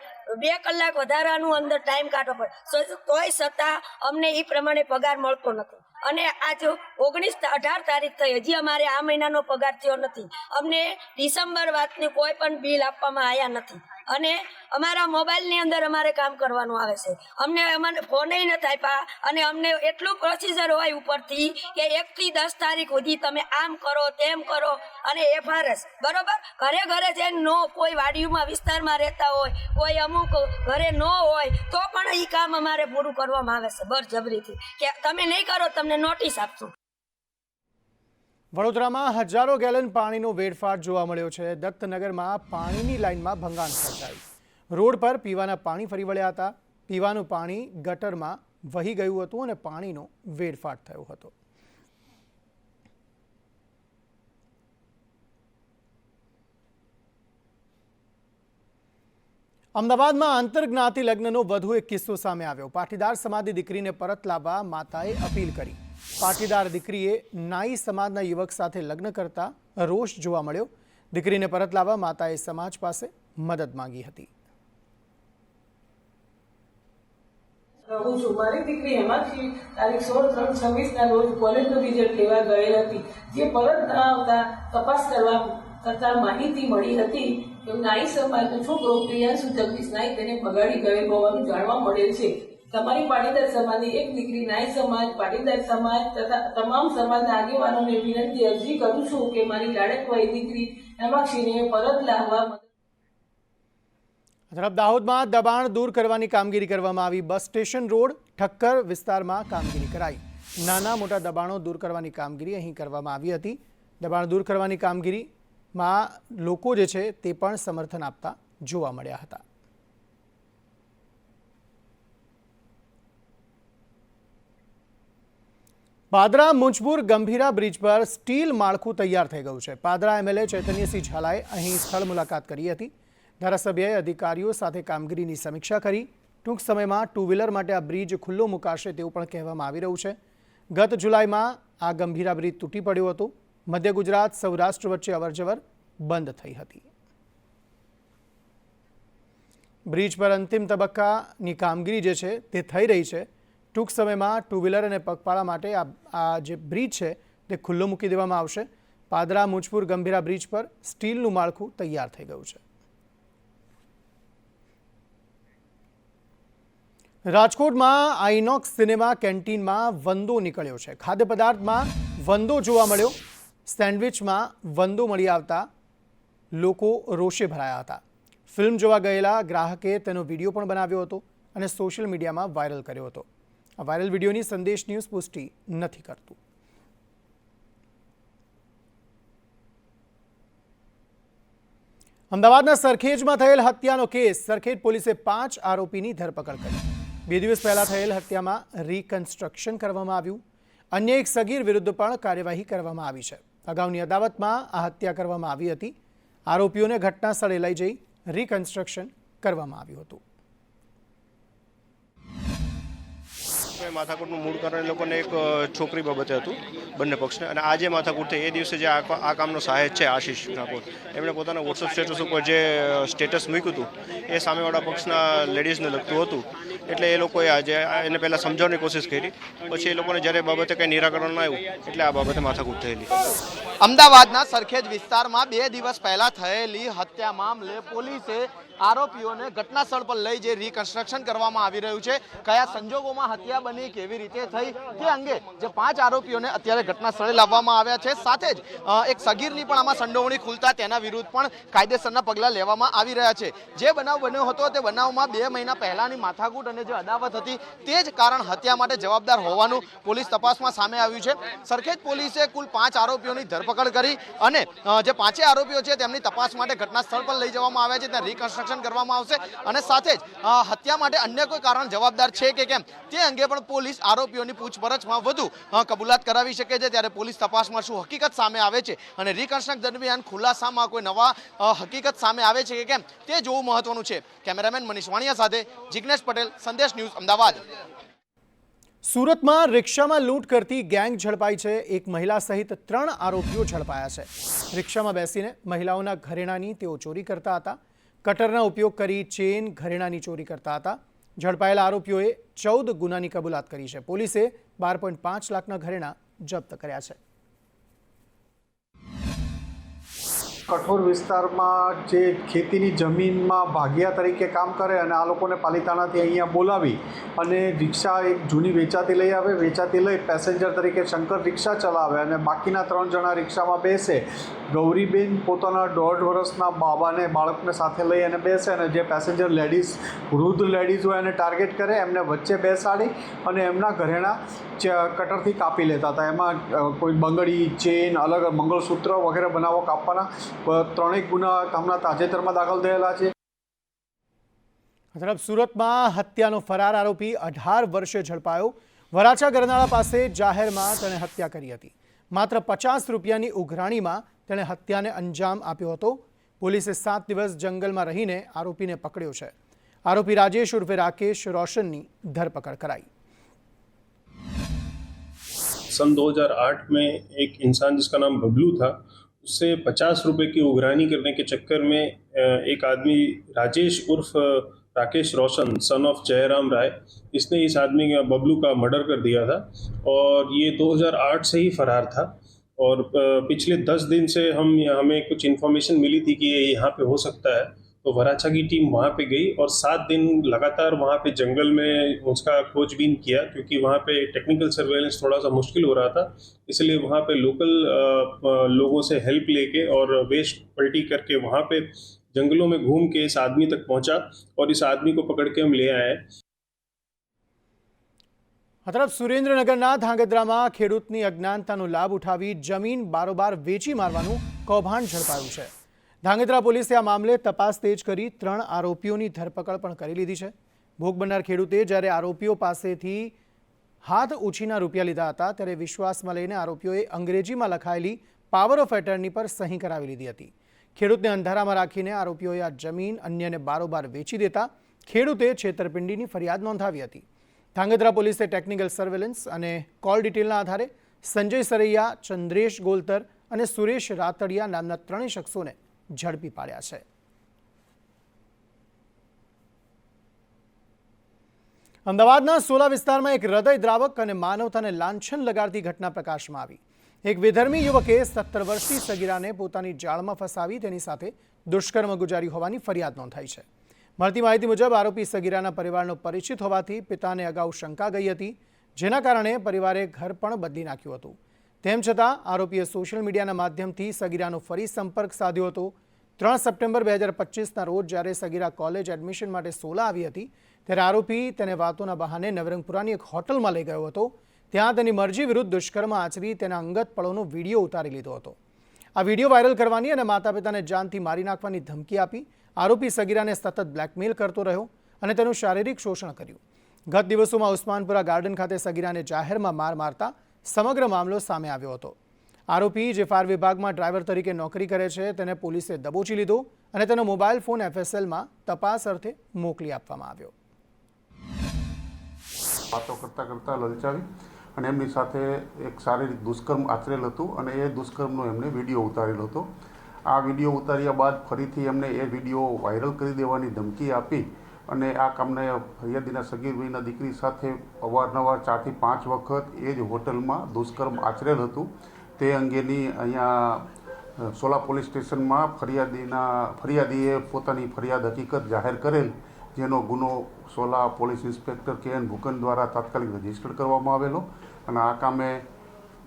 2 કલાક વધારાનું અંદર ટાઈમ કાઢવો પડે, તોય છતાં અમને એ પ્રમાણે પગાર મળતો નથી. અને આજ 18 તારીખ થઈ, હજી અમારે આ મહિનાનો પગાર થયો નથી. અમને ડિસેમ્બર વાતની કોઈ પણ બિલ આપવામાં આવ્યા નથી અને અમારા મોબાઈલની અંદર અમારે કામ કરવાનું આવે છે. અમને ફોને નથી આપ્યા અને અમને એટલું પ્રોસિજર હોય ઉપરથી કે 1 થી 10 તારીખ સુધી તમે આમ કરો તેમ કરો અને FRS બરોબર ઘરે ઘરે જઈને નો કોઈ વાડીઓમાં વિસ્તારમાં રહેતા હોય, કોઈ અમુક ઘરે નો હોય તો પણ એ કામ અમારે પૂરું કરવામાં આવે છે બળજબરીથી કે તમે નહીં કરો તમને નોટિસ આપશું. વડોદરામાં હજારો ગેલન પાણીનો વેડફાટ જોવા મળ્યો છે. દત્તનગરમાં પાણીની લાઇનમાં ભંગાણ સર્જાયું. રોડ પર પીવાના પાણી ફરી વળ્યા હતા. પીવાનું પાણી ગટરમાં વહી ગયું હતું અને પાણીનો વેડફાટ થયો હતો. અમદાવાદમાં આંતરજ્ઞાતિ લગ્નનો વધુ એક કિસ્સો સામે આવ્યો. પાટીદાર સમાજની દીકરીને પરત લાવવા માતાએ અપીલ કરી. પાટીદાર દીકરીએ નાઈ સમાજના યુવક સાથે લગ્ન કરતા રોષ જોવા મળ્યો. દીકરીને પરત લાવવા માતાએ સમાજ પાસે મદદ માંગી હતી. હું છું. મારી દીકરી હેમાંક્ષી તારીખ 16/3/26 રોજ કોલેજનું રિઝલ્ટ લેવા ગયેલ હતી, જે પરત ન આવતા તપાસ કરતા માહિતી મળી હતી કે નાઈ સમાજનો છોકરો પ્રિયાંશુ જગદીશ નાઈ તેને ભગાડી ગયેલ હોવાનું જાણવા મળેલ છે. તમારી પાટીદાર સમાજની એક દીકરી નાઈ સમાજ, પાટીદાર સમાજ તથા તમામ સમાજના આગેવાનોને વિનંતી અરજી કરું છું કે મારી લાડકવાઈ દીકરી હેમાંક્ષીને પરત લાવવા. તરફ દાહોદમાં દબાણ દૂર કરવાની કામગીરી કરવામાં આવી. બસ સ્ટેશન રોડ ઠક્કર વિસ્તારમાં કામગીરી કરાઈ. નાના મોટા દબાણો દૂર કરવાની કામગીરી અહીં કરવામાં આવી હતી. દબાણ દૂર કરવાની કામગીરીમાં લોકો જે છે તે પણ સમર્થન આપતા જોવા મળ્યા હતા. પાદરા મુંજપુર ગંભીરા બ્રિજ પર સ્ટીલ માળખું તૈયાર થઈ ગયું છે. પાદરા એમએલએ ચૈતન્યસિંહ ઝાલાએ અહીં સ્થળ મુલાકાત કરી હતી. ધારાસભ્યએ અધિકારીઓ સાથે કામગીરીની સમીક્ષા કરી. ટૂંક સમયમાં ટુ વ્હીલર માટે આ બ્રિજ ખુલ્લો મુકાશે તેવું પણ કહેવામાં આવી રહ્યું છે. ગત જુલાઈમાં આ ગંભીરા બ્રિજ તૂટી પડ્યો હતો. મધ્ય ગુજરાત સૌરાષ્ટ્ર વચ્ચે અવરજવર બંધ થઈ હતી. બ્રિજ પર અંતિમ તબક્કાની કામગીરી જે છે તે થઈ રહી છે. ટૂંક સમયમાં ટુ વ્હીલર અને પગપાળા માટે આ જે બ્રિજ છે તે ખુલ્લો મૂકી દેવામાં આવશે. પાદરા મુંજપુર ગંભીરા બ્રિજ પર સ્ટીલનું માળખું તૈયાર થઈ ગયું છે. રાજકોટમાં આઇનોક્સ સિનેમા કેન્ટીનમાં વંદો નીકળ્યો છે. ખાદ્ય પદાર્થમાં વંદો જોવા મળ્યો. સેન્ડવિચમાં વંદો મળી આવતા લોકો રોષે ભરાયા હતા. ફિલ્મ જોવા ગયેલા ગ્રાહકે તેનો વિડીયો પણ બનાવ્યો હતો અને સોશિયલ મીડિયામાં વાયરલ કર્યો હતો. આ વાયરલ વિડીયોની સંદેશ ન્યૂઝ પુષ્ટિ નથી કરતું. અમદાવાદના સરખેજમાં થયેલ હત્યાનો કેસ. સરખેજ પોલીસે 5 આરોપીની ધરપકડ કરી. 2 દિવસ પહેલા થયેલ હત્યામાં રિકન્સ્ટ્રક્શન કરવામાં આવ્યું. અન્ય એક સગીર વિરુદ્ધ પણ કાર્યવાહી કરવામાં આવી છે. અગાઉની અદાવતમાં આ હત્યા કરવામાં આવી હતી. આરોપીઓને ઘટના સ્થળે લઈ જઈ રિકન્સ્ટ્રક્શન કરવામાં આવ્યું હતું. માથાકૂટનું મૂળ કારણ લોકોને એક છોકરી બાબતે હતું, બંને પક્ષને. અને આ જે માથાકૂટ થઈ એ દિવસે જે આ કામનો સહાયક છે આશીષ ઠાકોર, એમણે પોતાના વોટ્સઅપ સ્ટેટસ ઉપર જે સ્ટેટસ મૂક્યું હતું એ સામેવાળા પક્ષના લેડીઝને લગતું હતું. એટલે એ લોકોએ આજે એને પહેલાં સમજાવવાની કોશિશ કરી. પછી એ લોકોને જ્યારે બાબતે કંઈ નિરાકરણ ન આવ્યું એટલે આ બાબતે માથાકૂટ થયેલી. અમદાવાદના સરખેજ વિસ્તારમાં 2 દિવસ પહેલા થયેલી હત્યા મામલે પોલીસે આરોપીઓને ઘટના સ્થળ પર લઈ જઈ રિકન્સ્ટ્રક્શન કરવામાં આવી રહ્યું છે. કયા સંજોગોમાં હત્યા બની, કેવી રીતે થઈ તે અંગે જે 5 આરોપીઓને અત્યારે ઘટના સ્થળે લાવવામાં આવ્યા છે. સાથે જ એક સગીરની પણ આમાં સંડોવણી ખુલતા તેના વિરુદ્ધ પણ કાયદેસરના પગલાં લેવામાં આવી રહ્યા છે. જે બનાવ બન્યો હતો તે બનાવમાં 2 મહિના પહેલાની માથાકૂટ અને જે અદાવત હતી તે જ કારણ હત્યા માટે જવાબદાર હોવાનું પોલીસ તપાસમાં સામે આવ્યું છે. સરખેજ પોલીસે કુલ 5 આરોપીઓની ધરપકડ કરી અને જે 5 આરોપીઓ છે તેમની તપાસ માટે ઘટના સ્થળ પર લઈ જવામાં આવ્યા છે. ત્યાં રિકન્સ્ટ્રક્શન કરવામાં આવશે અને સાથે જ હત્યા માટે અન્ય કોઈ કારણ જવાબદાર છે કે કેમ તે અંગે પણ પોલીસ આરોપીઓની પૂછપરછમાં વધુ કબૂલાત કરાવી શકે છે. ત્યારે પોલીસ તપાસમાં શું હકીકત સામે આવે છે અને રિકન્સ્ટ્રક્શન દરમિયાન ખુલાસામાં કોઈ નવા હકીકત સામે આવે છે કે કેમ તે જોવું મહત્વનું છે. કેમેરામેન મનીષ વાણિયા સાથે જિગ્નેશ પટેલ, સંદેશ ન્યૂઝ, અમદાવાદ. સુરતમાં રિક્ષામાં લૂંટ કરતી ગેંગ ઝડપાઈ છે. એક મહિલા સહિત 3 આરોપીઓ ઝડપાયા છે. રિક્ષામાં બેસીને મહિલાઓના ઘરેણાની તેઓ ચોરી કરતા હતા. કટરનો ઉપયોગ કરી ચેન, ઘરેણાની ચોરી કરતા હતા. ઝડપાયેલા આરોપીઓએ 14 ગુનાની કબૂલાત કરી છે. પોલીસે 12.5 લાખના ઘરેણા જપ્ત કર્યા છે. કઠોર વિસ્તારમાં જે ખેતીની જમીનમાં ભાગિયા તરીકે કામ કરે અને આ લોકોને પાલિતાણાથી અહીંયા બોલાવી અને રિક્ષા એક જૂની વેચાતી લઈ આવે, વેચાતી લઈ પેસેન્જર તરીકે શંકર રિક્ષા ચલાવે અને બાકીના 3 જણા રિક્ષામાં બેસે. ગૌરીબેન પોતાના 1.5 વર્ષના બાબાને, બાળકને સાથે લઈ અને બેસે અને જે પેસેન્જર લેડીઝ, વૃદ્ધ લેડીઝ હોય એને ટાર્ગેટ કરે, એમને વચ્ચે બેસાડી અને એમના ઘરેણા કટરથી કાપી લેતા હતા. એમાં કોઈ બંગડી, ચેન, અલગ મંગળસૂત્ર વગેરે બનાવો કાપવાના 3 ગુના હમણાં તાજેતરમાં દાખલ થયેલા છે. તરફ સુરતમાં હત્યાનો ફરાર આરોપી 18 વર્ષે ઝડપાયો. વરાછા ગરનાળા પાસે જાહેરમાં તેણે હત્યા કરી હતી. માત્ર 50 રૂપિયાની ઉઘરાણીમાં તેણે હત્યાને અંજામ આપ્યો હતો. પોલીસે 7 દિવસ જંગલમાં રહીને આરોપીને પકડ્યો છે। आरोपी राजेश उर्फे राकेश रोशन की धरपकड़ कराई। सन 2008 में एक इंसान जिसका नाम बबलू था, उससे 50 रुपए की उगरानी करने के चक्कर में एक आदमी राजेश उर्फ राकेश रोशन सन ऑफ जयराम राय, इसने इस आदमी का बबलू का मर्डर कर दिया था और ये 2008 से ही फरार था। और पिछले 10 दिन से हमें कुछ इन्फॉर्मेशन मिली थी कि ये यहाँ पे हो सकता है, तो वराछा की टीम वहाँ पे गई और 7 दिन लगातार वहाँ पे जंगल में उसका खोजबीन किया, क्योंकि वहाँ पे टेक्निकल सर्वेलेंस थोड़ा सा मुश्किल हो रहा था। इसलिए वहाँ पे लोकल लोगों से हेल्प लेके और वेश पलटी करके वहाँ पे जंगलों में घूम के इस आदमी तक पहुँचा और इस आदमी को पकड़ के हम ले आए। आ तरफ सुरेन्द्रनगरना धांगध्रामां खेडूतनी अज्ञानतानो लाभ उठावी जमीन बारोबार वेची मारवानुं कौभांड झड़पायुं छे। धांगध्रा पोलीसे आ मामले तपास तेज करी 3 आरोपीओनी धरपकड़ पण करी लीधी छे। भोग बननार खेडूते ज्यारे आरोपीओ पासेथी हाथ उछीना रूपिया लीधा हता त्यारे विश्वासमां लईने आरोपीओए अंग्रेजीमां लखायेली पावर ऑफ एटर्नी पर सही करावी लीधी हती। खेडूतने अंधारामां राखीने आरोपीओए आ जमीन अन्यने बारोबार वेची देता खेडूते छेतरपिंडीनी फरियाद नोंधावी हती। धांगध्रा पोलीसे टेक्निकल सर्वेलन्स अने कॉल डिटेलना आधारे संजय सरैया, चंद्रेश गोलतर अने सुरेश रातड़िया नामना 3 शख्सोने झड़पी पाड्या छे। अमदावादना सोला विस्तारमां एक हृदयद्रावक अने मानवताने लांछन लगाड़ती घटना प्रकाशमां आवी। एक विधर्मी युवके 17 वर्षीय सगीराने पोतानी जाळमां फसावी तेनी साथे दुष्कर्म गुजारी होवानी फरियाद नोंधाई छे। મળતી માહિતી મુજબ આરોપી સગીરાના પરિવારનો પરિચિત હોવાથી પિતાને અગાઉ શંકા ગઈ હતી, જેના કારણે પરિવારે ઘર પણ બદલી નાખ્યું હતું। તેમ છતાં આરોપીએ સોશિયલ મીડિયાના માધ્યમથી સગીરાનો ફરી સંપર્ક સાધ્યો હતો। 3 સપ્ટેમ્બર 2025ના રોજ જ્યારે સગીરા કોલેજ એડમિશન માટે સોલા આવી હતી ત્યારે આરોપી તેને વાતોના બહાને નવરંગપુરાની એક હોટલમાં લઈ ગયો હતો। ત્યાં તેની મરજી વિરુદ્ધ દુષ્કર્મ આચરી તેના અંગત પળોનો વિડીયો ઉતારી લીધો હતો। આ વિડીયો વાયરલ કરવાની અને માતા પિતાને જાનથી મારી નાખવાની ધમકી આપી आरोपी सगीराने सतत ब्लेकमेल करतो रह्यो अने तेनुं शारीरिक शोषण कर्युं। गत दिवसोमां उस्मानपुरा गार्डन खाते सगीराने जाहेरमां मार मारता समग्र मामलो सामे आव्यो हतो। आरोपी जे फायर विभागमां ड्राइवर तरीके नौकरी करे छे तेने पोलीसे दबोची लीधो अने तेनो मोबाइल फोन FSLमां तपास अर्थे मोकली आपवामां આવ્યો। વાતો કરતા કરતા લલચાવી અને એમની સાથે એક શારીરિક દુષ્કર્મ આચરેલ હતું અને એ દુષ્કર્મનો એમણે વિડીયો ઉતારેલો હતો। આ વિડીયો ઉતાર્યા બાદ ફરીથી એમને એ વિડીયો વાયરલ કરી દેવાની ધમકી આપી અને આ કામને ફરિયાદીના સગીર વયના દીકરી સાથે અવારનવાર 4 થી 5 વખત એ જ હોટલમાં દુષ્કર્મ આચરેલ હતું। તે અંગેની અહીંયા સોલા પોલીસ સ્ટેશનમાં ફરિયાદીએ પોતાની ફરિયાદ હકીકત જાહેર કરેલ, જેનો ગુનો સોલા પોલીસ ઇન્સ્પેક્ટર KN ભૂકન દ્વારા તાત્કાલિક રજીસ્ટર કરવામાં આવેલો અને આ કામે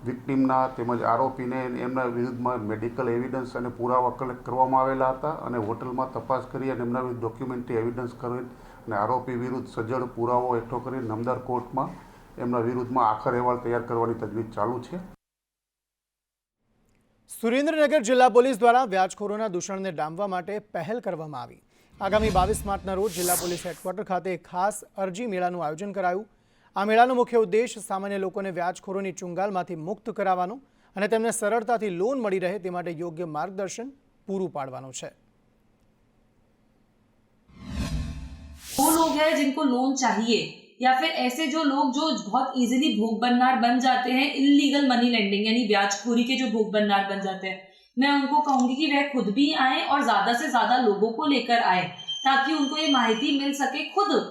વિક્ટીમના તેમજ આરોપીને એમના વિરુદ્ધમાં મેડિકલ એવિડન્સ અને પુરાવા કલેક્ટ કરવામાં આવેલા હતા અને હોટલમાં તપાસ કરી અને એમના વિરુદ્ધ ડોક્યુમેન્ટરી એવિડન્સ કરી અને આરોપી વિરુદ્ધ સજ્જડ પુરાવો એકઠો કરી નામદાર કોર્ટમાં એમના વિરુદ્ધમાં આખર અહેવાલ તૈયાર કરવાની તજવીજ ચાલુ છે। સુરેન્દ્રનગર જિલ્લા પોલીસ દ્વારા વ્યાજખોરોના દૂષણને ડામવા માટે પહેલ કરવામાં આવી। આગામી 22 માર્ચના રોજ જિલ્લા પોલીસ હેડક્વાર્ટર ખાતે ખાસ અરજી મેળાનું આયોજન કરાયું। આ મેળાનો મુખ્ય ઉદ્દેશ સામાન્ય લોકોને વ્યાજખોરોની ચુંગાલમાંથી મુક્ત કરાવવાનો અને તેમને સરળતાથી લોન મળી રહે તે માટે યોગ્ય માર્ગદર્શન પૂરું પાડવાનો છે। वो लोग हैं जिनको लोन चाहिए या फिर ऐसे जो लोग जो बहुत इजीली भोग बननार बन जाते हैं, इलीगल मनी लेंडिंग यानी ब्याजखोरी के जो भोग बननार बन जाते हैं, मैं उनको कहूंगी कि वह खुद भी आए और ज्यादा से ज्यादा लोगों को लेकर आए ताकि उनको ये माहिती मिल सके खुद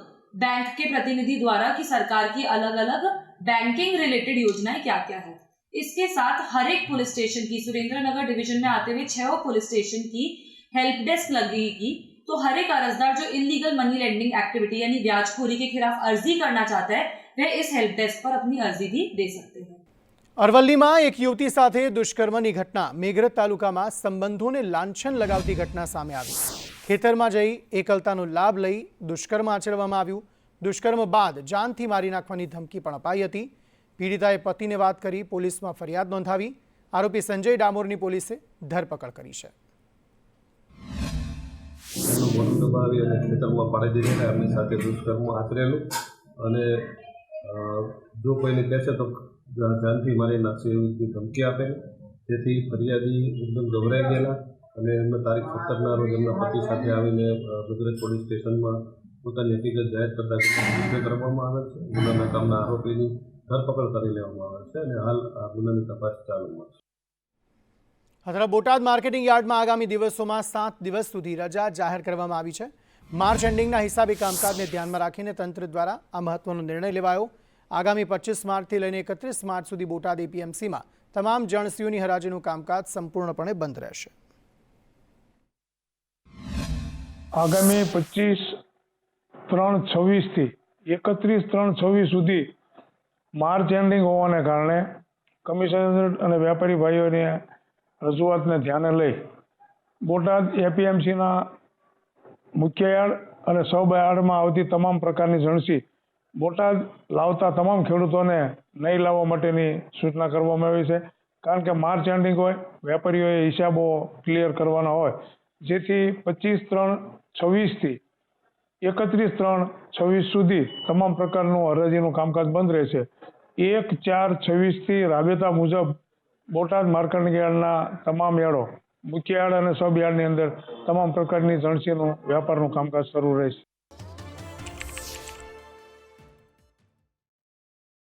बैंक के प्रतिनिधि द्वारा कि सरकार की अलग अलग बैंकिंग रिलेटेड योजनाएं क्या क्या है। इसके साथ हर एक पुलिस स्टेशन की, सुरेंद्रनगर डिवीजन में आते हुए 6 पुलिस स्टेशन की हेल्प डेस्क लगेगी, तो हर एक अर्जदार जो इलीगल मनी लेंडिंग एक्टिविटी यानी ब्याजखोरी के खिलाफ अर्जी करना चाहता है वह इस हेल्प डेस्क पर अपनी अर्जी भी दे सकते हैं। અરવલ્લીમાં એક યુવતી સાથે દુષ્કર્મની ઘટના। મેઘરજ તાલુકામાં સંબંધોને લાંછન લગાવતી ઘટના સામે આવી। ખેતરમાં જઈ એકલતાનો લાભ લઈ દુષ્કર્મ આચરવામાં આવ્યું। દુષ્કર્મ બાદ જાનથી મારી નાખવાની ધમકી પણ અપાઈ હતી। પીડિતાએ પતિને વાત કરી પોલીસમાં ફરિયાદ નોંધાવી। આરોપી સંજય ડામોરની પોલીસે ધરપકડ કરી છે। દબાવી અને ખેતરમાં પાડી દીધેલા એમની સાથે દુષ્કર્મ આચરેલું અને જો કોઈને કહેશે તો જાનથી મારી નાખશે એવી ધમકી આપેલી, જેથી ફરિયાદી એકદમ ગભરાઈ ગયેલા અને એમને તારીખ 17ના રોજ એમના પતિ સાથે આવીને ગુજરાત પોલીસ સ્ટેશનમાં પોતાની હકીકત જાહેર કરતા ગુનો કરવામાં આવેલ છે. ગુનાના કામના આરોપીની ધરપકડ કરી લેવામાં આવેલ છે અને હાલ આ ગુનાની તપાસ ચાલુમાં છે. અત્યારે બોટાદ માર્કેટિંગ યાર્ડમાં આગામી દિવસોમાં 7 દિવસ સુધી રજા જાહેર કરવામાં આવી છે. માર્ચ એન્ડિંગના હિસાબી કામકાજને ધ્યાનમાં રાખીને તંત્ર દ્વારા આ મહત્વનો નિર્ણય લેવાયો. આગામી 25 માર્ચથી લઈને 31 માર્ચ સુધી બોટાદ એપીએમસીમાં તમામ જણસીઓની હરાજીનું કામકાજ સંપૂર્ણપણે બંધ રહેશે. આગામી 25/3/26 થી 31/3/26 સુધી માર્ચ એન્ડિંગ હોવાને કારણે કમિશનર અને વેપારી ભાઈઓની રજૂઆતને ધ્યાને લઈ બોટાદ એપીએમસીના મુખ્ય યાર્ડ અને સબ યાર્ડમાં આવતી તમામ પ્રકારની જણસી બોટાદ લાવતા તમામ ખેડૂતોને નહીં લાવવા માટેની સૂચના કરવામાં આવી છે. કારણ કે માર્ચ એન્ડિંગ હોય, વેપારીઓએ હિસાબો ક્લિયર કરવાના હોય, જેથી 25/3/26 થી 31/3/26 સુધી તમામ પ્રકારનું હરાજીનું કામકાજ બંધ રહેશે. 1/4/26 થી રાબેતા મુજબ બોટાદ માર્કેટિંગ યાર્ડના તમામ યાર્ડો, મુખ્ય યાર્ડ અને સબ યાર્ડની અંદર તમામ પ્રકારની જણસીનું વ્યાપારનું કામકાજ શરૂ રહેશે.